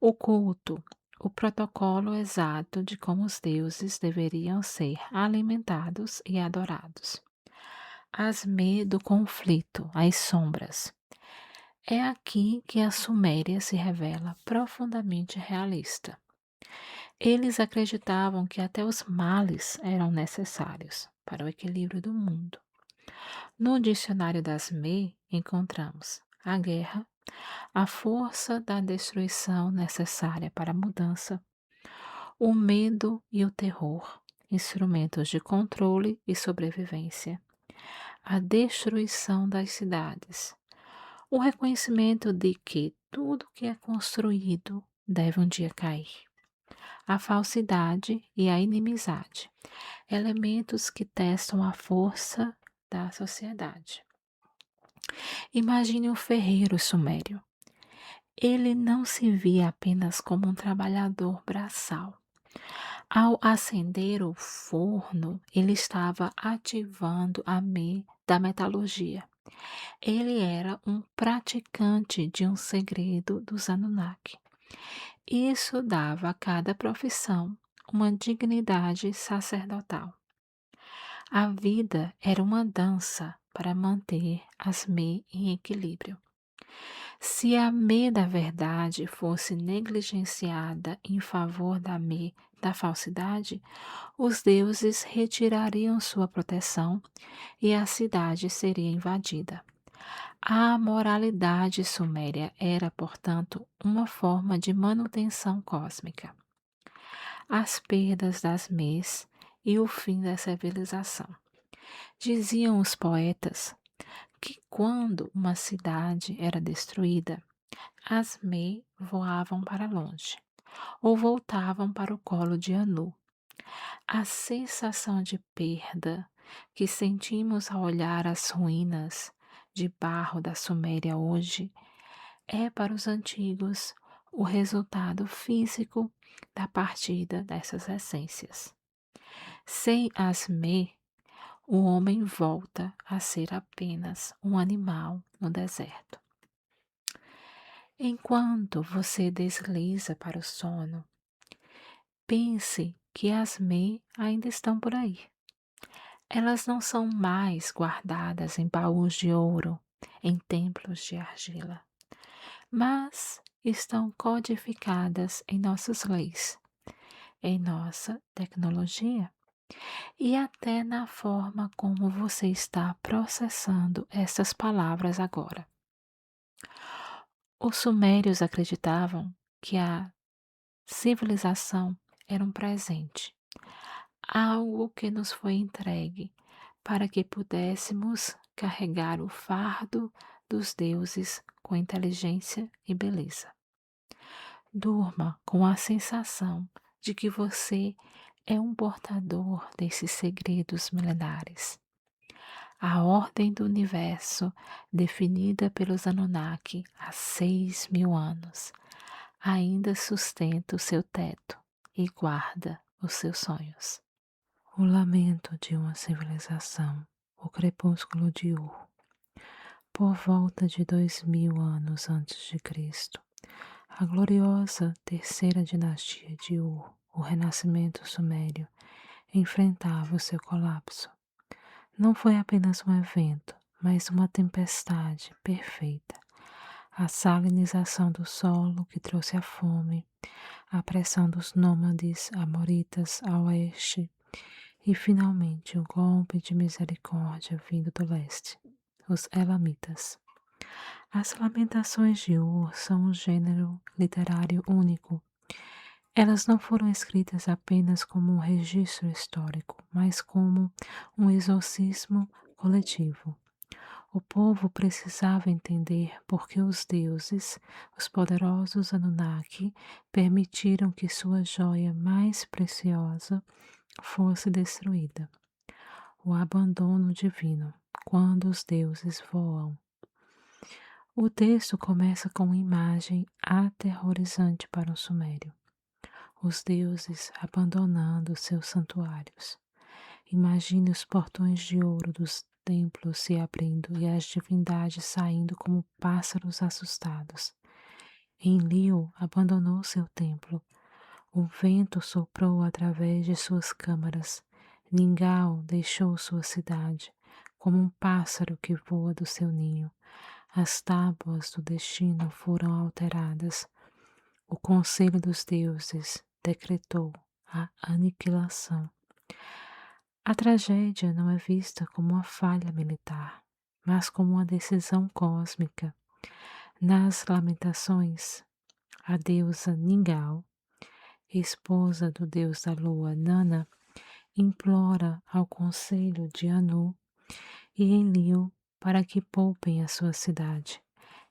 O culto, o protocolo exato de como os deuses deveriam ser alimentados e adorados. As Me do conflito, as sombras. É aqui que a Suméria se revela profundamente realista. Eles acreditavam que até os males eram necessários para o equilíbrio do mundo. No dicionário das Me, encontramos a guerra, a força da destruição necessária para a mudança, o medo e o terror, instrumentos de controle e sobrevivência, a destruição das cidades, o reconhecimento de que tudo que é construído deve um dia cair. A falsidade e a inimizade, elementos que testam a força da sociedade. Imagine um ferreiro sumério. Ele não se via apenas como um trabalhador braçal. Ao acender o forno, ele estava ativando a da metalurgia. Ele era um praticante de um segredo dos Anunnaki. Isso dava a cada profissão uma dignidade sacerdotal. A vida era uma dança para manter as Me em equilíbrio. Se a Me da verdade fosse negligenciada em favor da Me da falsidade, os deuses retirariam sua proteção e a cidade seria invadida. A moralidade suméria era, portanto, uma forma de manutenção cósmica. As perdas das Mes e o fim da civilização. Diziam os poetas que quando uma cidade era destruída, as Me voavam para longe ou voltavam para o colo de Anu. A sensação de perda que sentimos ao olhar as ruínas de barro da Suméria hoje é para os antigos o resultado físico da partida dessas essências. Sem as Me, o homem volta a ser apenas um animal no deserto. Enquanto você desliza para o sono, pense que as Me ainda estão por aí. Elas não são mais guardadas em baús de ouro, em templos de argila, mas estão codificadas em nossas leis, em nossa tecnologia e até na forma como você está processando essas palavras agora. Os sumérios acreditavam que a civilização era um presente, algo que nos foi entregue para que pudéssemos carregar o fardo dos deuses com inteligência e beleza. Durma com a sensação de que você é um portador desses segredos milenares. A ordem do universo, definida pelos Anunnaki há 6.000 anos, ainda sustenta o seu teto e guarda os seus sonhos. O lamento de uma civilização, o crepúsculo de Ur. Por volta de 2.000 anos antes de Cristo, a gloriosa terceira dinastia de Ur, o renascimento sumério, enfrentava o seu colapso. Não foi apenas um evento, mas uma tempestade perfeita. A salinização do solo que trouxe a fome, a pressão dos nômades amoritas a oeste e, finalmente, o golpe de misericórdia vindo do leste, os Elamitas. As Lamentações de Ur são um gênero literário único. Elas não foram escritas apenas como um registro histórico, mas como um exorcismo coletivo. O povo precisava entender por que os deuses, os poderosos Anunnaki, permitiram que sua joia mais preciosa fosse destruída. O abandono divino, quando os deuses voam. O texto começa com uma imagem aterrorizante para o sumério. Os deuses abandonando seus santuários. Imagine os portões de ouro dos templos se abrindo e as divindades saindo como pássaros assustados. Enlil abandonou seu templo. O vento soprou através de suas câmaras. Ningal deixou sua cidade, como um pássaro que voa do seu ninho. As tábuas do destino foram alteradas. O conselho dos deuses decretou a aniquilação. A tragédia não é vista como uma falha militar, mas como uma decisão cósmica. Nas Lamentações, a deusa Ningal, esposa do deus da lua Nana, implora ao conselho de Anu e Enlil para que poupem a sua cidade.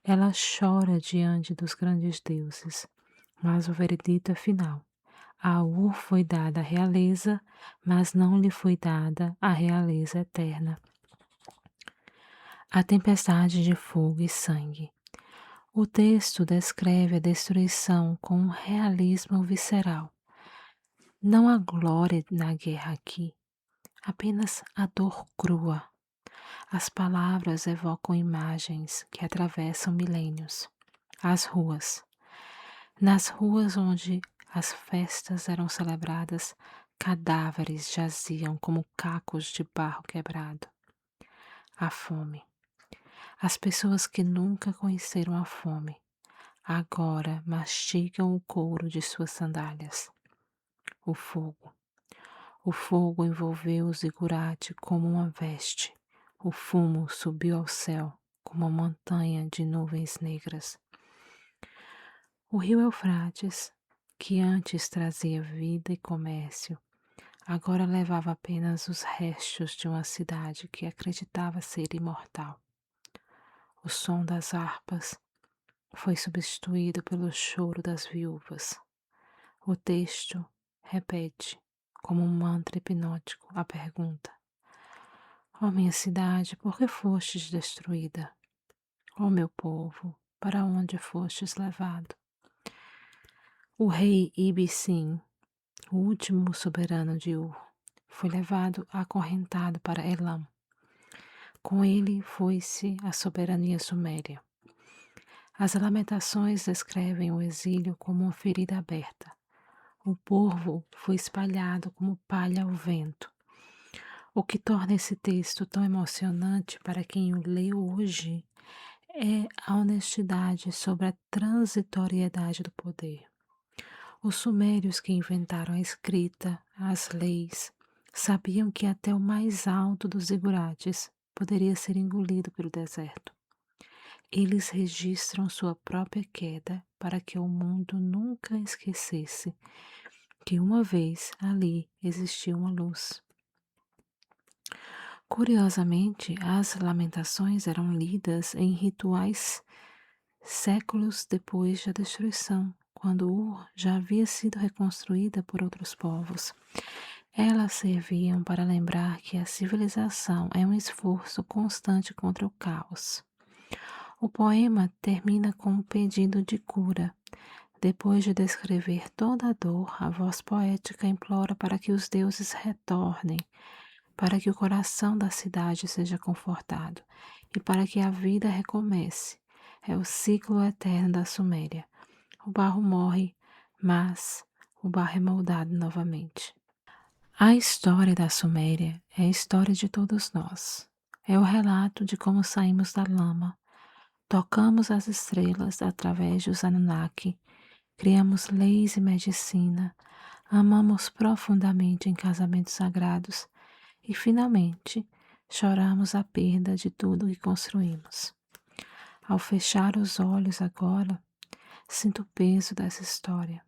Ela chora diante dos grandes deuses, mas o veredito é final. A Ur foi dada a realeza, mas não lhe foi dada a realeza eterna. A tempestade de fogo e sangue. O texto descreve a destruição com um realismo visceral. Não há glória na guerra aqui, apenas a dor crua. As palavras evocam imagens que atravessam milênios. As ruas. Nas ruas onde as festas eram celebradas, cadáveres jaziam como cacos de barro quebrado. A fome. As pessoas que nunca conheceram a fome, agora mastigam o couro de suas sandálias. O fogo. O fogo envolveu o zigurate como uma veste. O fumo subiu ao céu como uma montanha de nuvens negras. O rio Eufrates, que antes trazia vida e comércio, agora levava apenas os restos de uma cidade que acreditava ser imortal. O som das harpas foi substituído pelo choro das viúvas. O texto repete, como um mantra hipnótico, a pergunta: ó minha cidade, por que fostes destruída? Ó meu povo, para onde fostes levado? O rei Ibissim, o último soberano de Ur, foi levado acorrentado para Elam. Com ele foi-se a soberania suméria. As lamentações descrevem o exílio como uma ferida aberta. O povo foi espalhado como palha ao vento. O que torna esse texto tão emocionante para quem o lê hoje é a honestidade sobre a transitoriedade do poder. Os sumérios que inventaram a escrita, as leis, sabiam que até o mais alto dos zigurates poderia ser engolido pelo deserto, Eles registram sua própria queda para que o mundo nunca esquecesse que uma vez ali existiu uma luz. Curiosamente, as lamentações eram lidas em rituais séculos depois da destruição, quando Ur já havia sido reconstruída por outros povos. Elas serviam para lembrar que a civilização é um esforço constante contra o caos. O poema termina com um pedido de cura. Depois de descrever toda a dor, a voz poética implora para que os deuses retornem, para que o coração da cidade seja confortado e para que a vida recomece. É o ciclo eterno da Suméria. O barro morre, mas o barro é moldado novamente. A história da Suméria é a história de todos nós. É o relato de como saímos da lama, tocamos as estrelas através dos Anunnaki, criamos leis e medicina, amamos profundamente em casamentos sagrados e, finalmente, choramos a perda de tudo que construímos. Ao fechar os olhos agora, sinto o peso dessa história.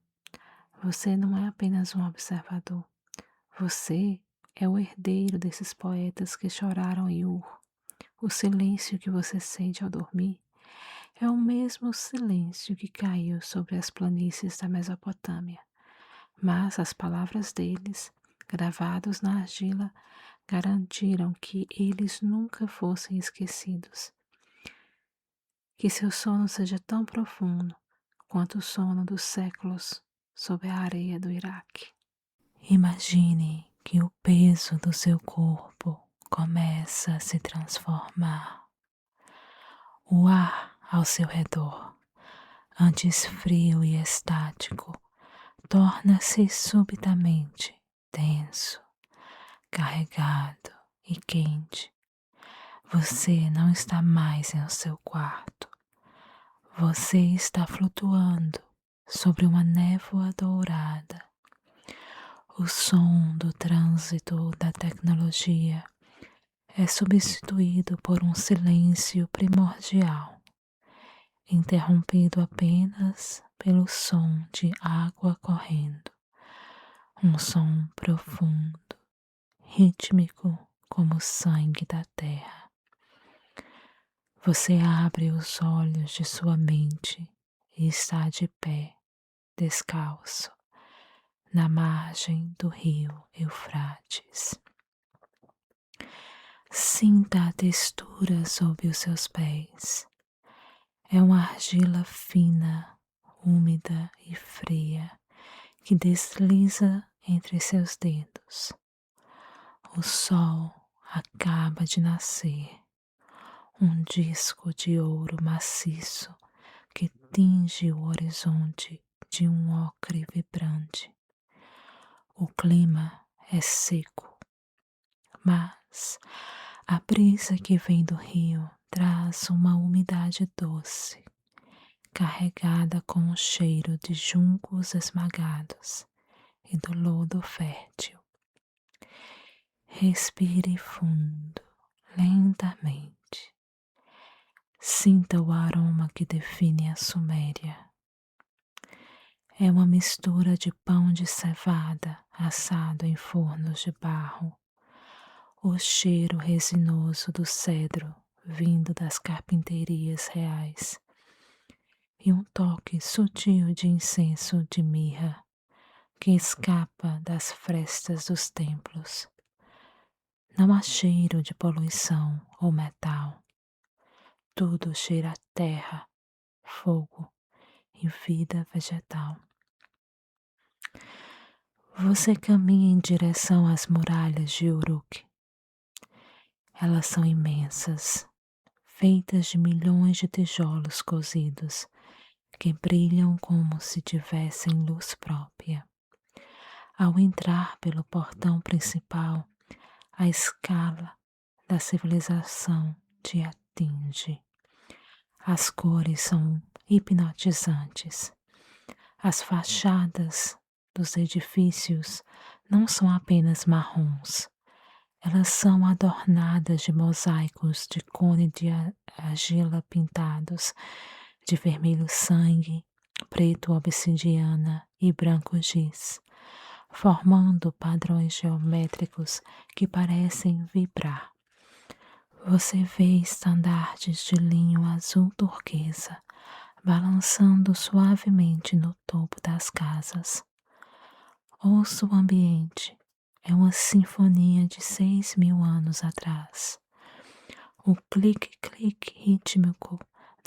Você não é apenas um observador. Você é o herdeiro desses poetas que choraram em Ur. O silêncio que você sente ao dormir é o mesmo silêncio que caiu sobre as planícies da Mesopotâmia. Mas as palavras deles, gravadas na argila, garantiram que eles nunca fossem esquecidos. Que seu sono seja tão profundo quanto o sono dos séculos sob a areia do Iraque. Imagine que o peso do seu corpo começa a se transformar. O ar ao seu redor, antes frio e estático, torna-se subitamente denso, carregado e quente. Você não está mais em seu quarto. Você está flutuando sobre uma névoa dourada. O som do trânsito da tecnologia é substituído por um silêncio primordial, interrompido apenas pelo som de água correndo, um som profundo, rítmico como o sangue da terra. Você abre os olhos de sua mente e está de pé, descalço, na margem do rio Eufrates. Sinta a textura sob os seus pés. É uma argila fina, úmida e fria que desliza entre seus dedos. O sol acaba de nascer, um disco de ouro maciço que tinge o horizonte de um ocre vibrante. O clima é seco, mas a brisa que vem do rio traz uma umidade doce, carregada com o cheiro de juncos esmagados e do lodo fértil. Respire fundo, lentamente. Sinta o aroma que define a Suméria. É uma mistura de pão de cevada assado em fornos de barro, o cheiro resinoso do cedro vindo das carpinterias reais e um toque sutil de incenso de mirra que escapa das frestas dos templos. Não há cheiro de poluição ou metal. Tudo cheira a terra, fogo e vida vegetal. Você caminha em direção às muralhas de Uruk. Elas são imensas, feitas de milhões de tijolos cozidos que brilham como se tivessem luz própria. Ao entrar pelo portão principal, a escala da civilização te atinge. As cores são hipnotizantes. As fachadas dos edifícios não são apenas marrons, Elas são adornadas de mosaicos de cone de argila pintados de vermelho sangue, preto obsidiana e branco giz, formando padrões geométricos que parecem vibrar. Você vê estandartes de linho azul turquesa balançando suavemente no topo das casas. Ouça o ambiente, é uma sinfonia de 6.000 anos atrás. O clique-clique rítmico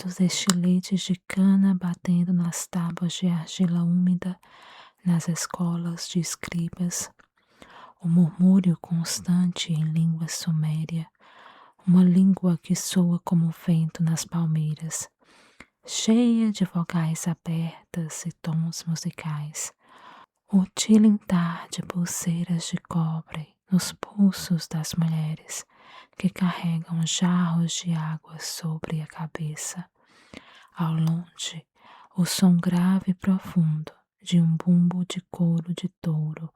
dos estiletes de cana batendo nas tábuas de argila úmida nas escolas de escribas, o murmúrio constante em língua suméria, uma língua que soa como vento nas palmeiras, cheia de vogais abertas e tons musicais. O tilintar de pulseiras de cobre nos pulsos das mulheres que carregam jarros de água sobre a cabeça. Ao longe, o som grave e profundo de um bumbo de couro de touro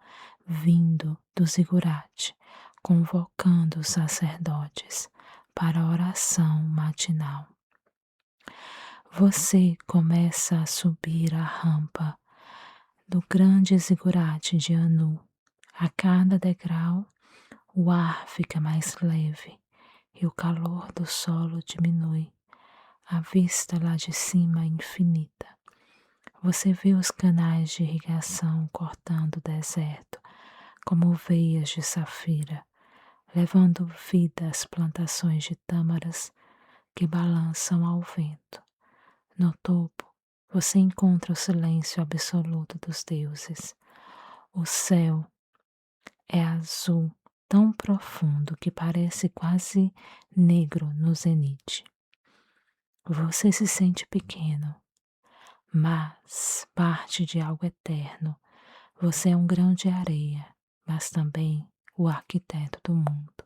vindo do zigurate, convocando os sacerdotes para a oração matinal. Você começa a subir a rampa do grande zigurate de Anu. A cada degrau, o ar fica mais leve e o calor do solo diminui. A vista lá de cima é infinita. Você vê os canais de irrigação cortando o deserto como veias de safira, levando vida às plantações de tâmaras que balançam ao vento. No topo, você encontra o silêncio absoluto dos deuses. O céu é azul, tão profundo que parece quase negro no zenite. Você se sente pequeno, mas parte de algo eterno. Você é um grão de areia, mas também o arquiteto do mundo.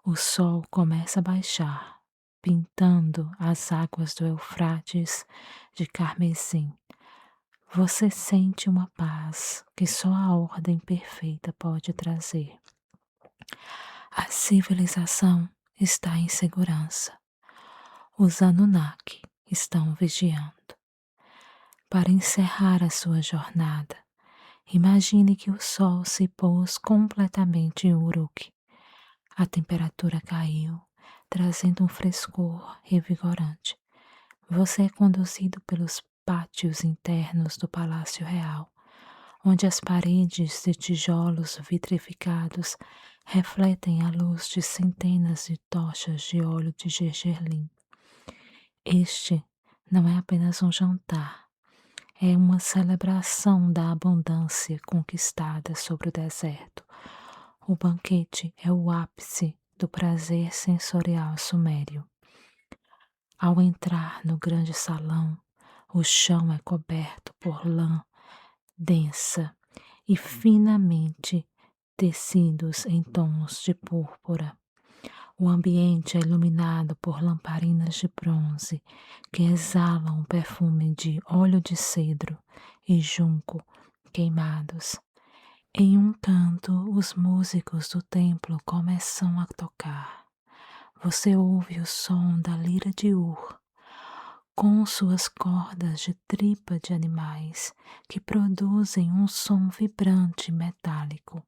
O sol começa a baixar, pintando as águas do Eufrates de carmesim. Você sente uma paz que só a ordem perfeita pode trazer. A civilização está em segurança. Os Anunnaki estão vigiando. Para encerrar a sua jornada, imagine que o sol se pôs completamente em Uruk. A temperatura caiu, trazendo um frescor revigorante. Você é conduzido pelos pátios internos do Palácio Real, onde as paredes de tijolos vitrificados refletem a luz de centenas de tochas de óleo de gergelim. Este não é apenas um jantar, é uma celebração da abundância conquistada sobre o deserto. O banquete é o ápice do prazer sensorial sumério. Ao entrar no grande salão, o chão é coberto por lã densa e finamente tecidos em tons de púrpura. O ambiente é iluminado por lamparinas de bronze que exalam um perfume de óleo de cedro e junco queimados. Em um canto, os músicos do templo começam a tocar. Você ouve o som da lira de Ur, com suas cordas de tripa de animais que produzem um som vibrante e metálico,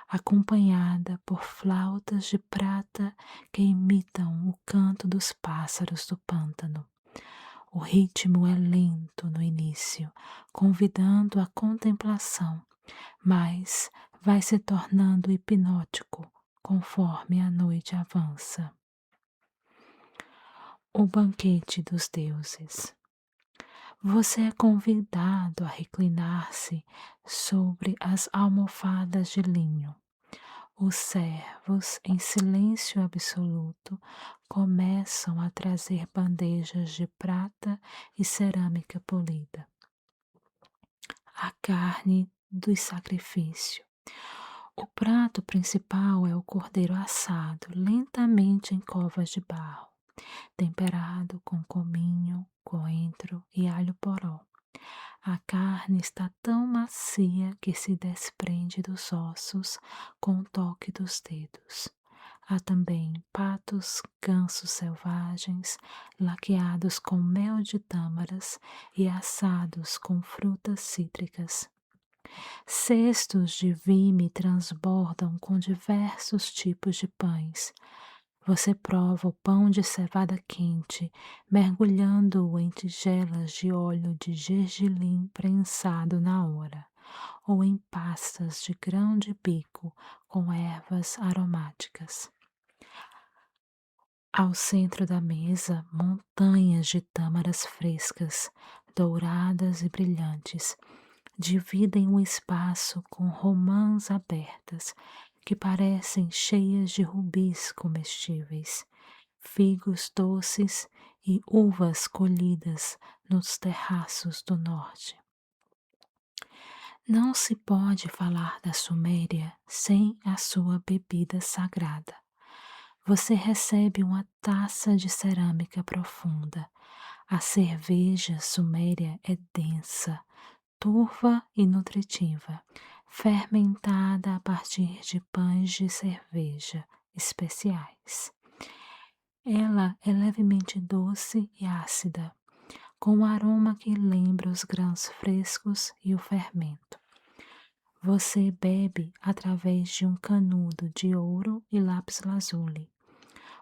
acompanhada por flautas de prata que imitam o canto dos pássaros do pântano. O ritmo é lento no início, convidando a contemplação, mas vai se tornando hipnótico conforme a noite avança. O banquete dos deuses. Você é convidado a reclinar-se sobre as almofadas de linho. Os servos, em silêncio absoluto, começam a trazer bandejas de prata e cerâmica polida. A carne do sacrifício. O prato principal é o cordeiro assado lentamente em covas de barro, temperado com cominho, coentro e alho poró. A carne está tão macia que se desprende dos ossos com o toque dos dedos. Há também patos, gansos selvagens, laqueados com mel de tâmaras e assados com frutas cítricas. Cestos de vime transbordam com diversos tipos de pães. Você prova o pão de cevada quente, mergulhando-o em tigelas de óleo de gergelim prensado na hora, ou em pastas de grão de bico com ervas aromáticas. Ao centro da mesa, montanhas de tâmaras frescas, douradas e brilhantes, dividem o espaço com romãs abertas que parecem cheias de rubis comestíveis, figos doces e uvas colhidas nos terraços do norte. Não se pode falar da Suméria sem a sua bebida sagrada. Você recebe uma taça de cerâmica profunda. A cerveja suméria é densa, turva e nutritiva, fermentada a partir de pães de cerveja especiais. Ela é levemente doce e ácida, com um aroma que lembra os grãos frescos e o fermento. Você bebe através de um canudo de ouro e lápis-lazuli,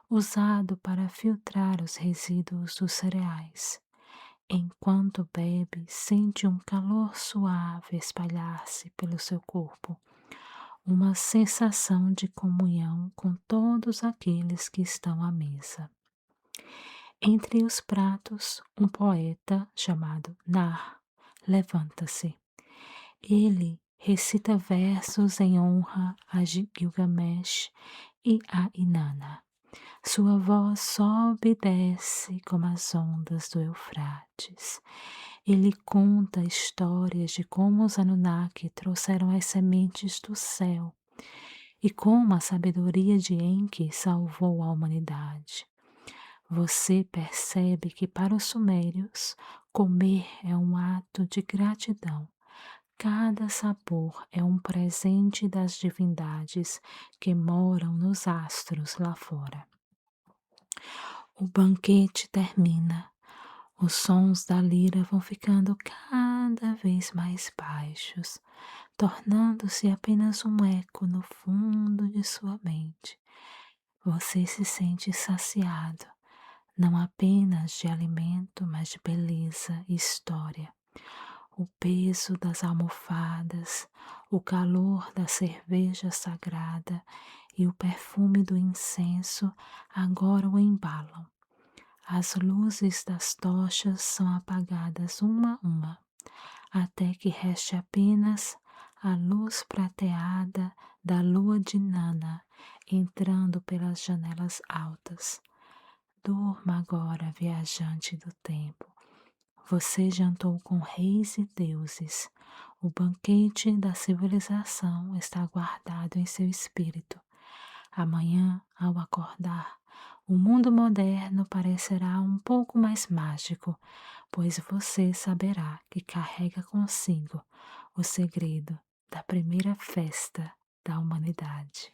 usado para filtrar os resíduos dos cereais. Enquanto bebe, sente um calor suave espalhar-se pelo seu corpo, uma sensação de comunhão com todos aqueles que estão à mesa. Entre os pratos, um poeta chamado Nar levanta-se. Ele recita versos em honra a Gilgamesh e a Inanna. Sua voz sobe e desce como as ondas do Eufrates. Ele conta histórias de como os Anunnaki trouxeram as sementes do céu e como a sabedoria de Enki salvou a humanidade. Você percebe que para os sumérios, comer é um ato de gratidão. Cada sabor é um presente das divindades que moram nos astros lá fora. O banquete termina. Os sons da lira vão ficando cada vez mais baixos, tornando-se apenas um eco no fundo de sua mente. Você se sente saciado, não apenas de alimento, mas de beleza e história. O peso das almofadas, o calor da cerveja sagrada e o perfume do incenso agora o embalam. As luzes das tochas são apagadas uma a uma, até que reste apenas a luz prateada da lua de Nana entrando pelas janelas altas. Durma agora, viajante do tempo. Você jantou com reis e deuses. O banquete da civilização está guardado em seu espírito. Amanhã, ao acordar, o mundo moderno parecerá um pouco mais mágico, pois você saberá que carrega consigo o segredo da primeira festa da humanidade.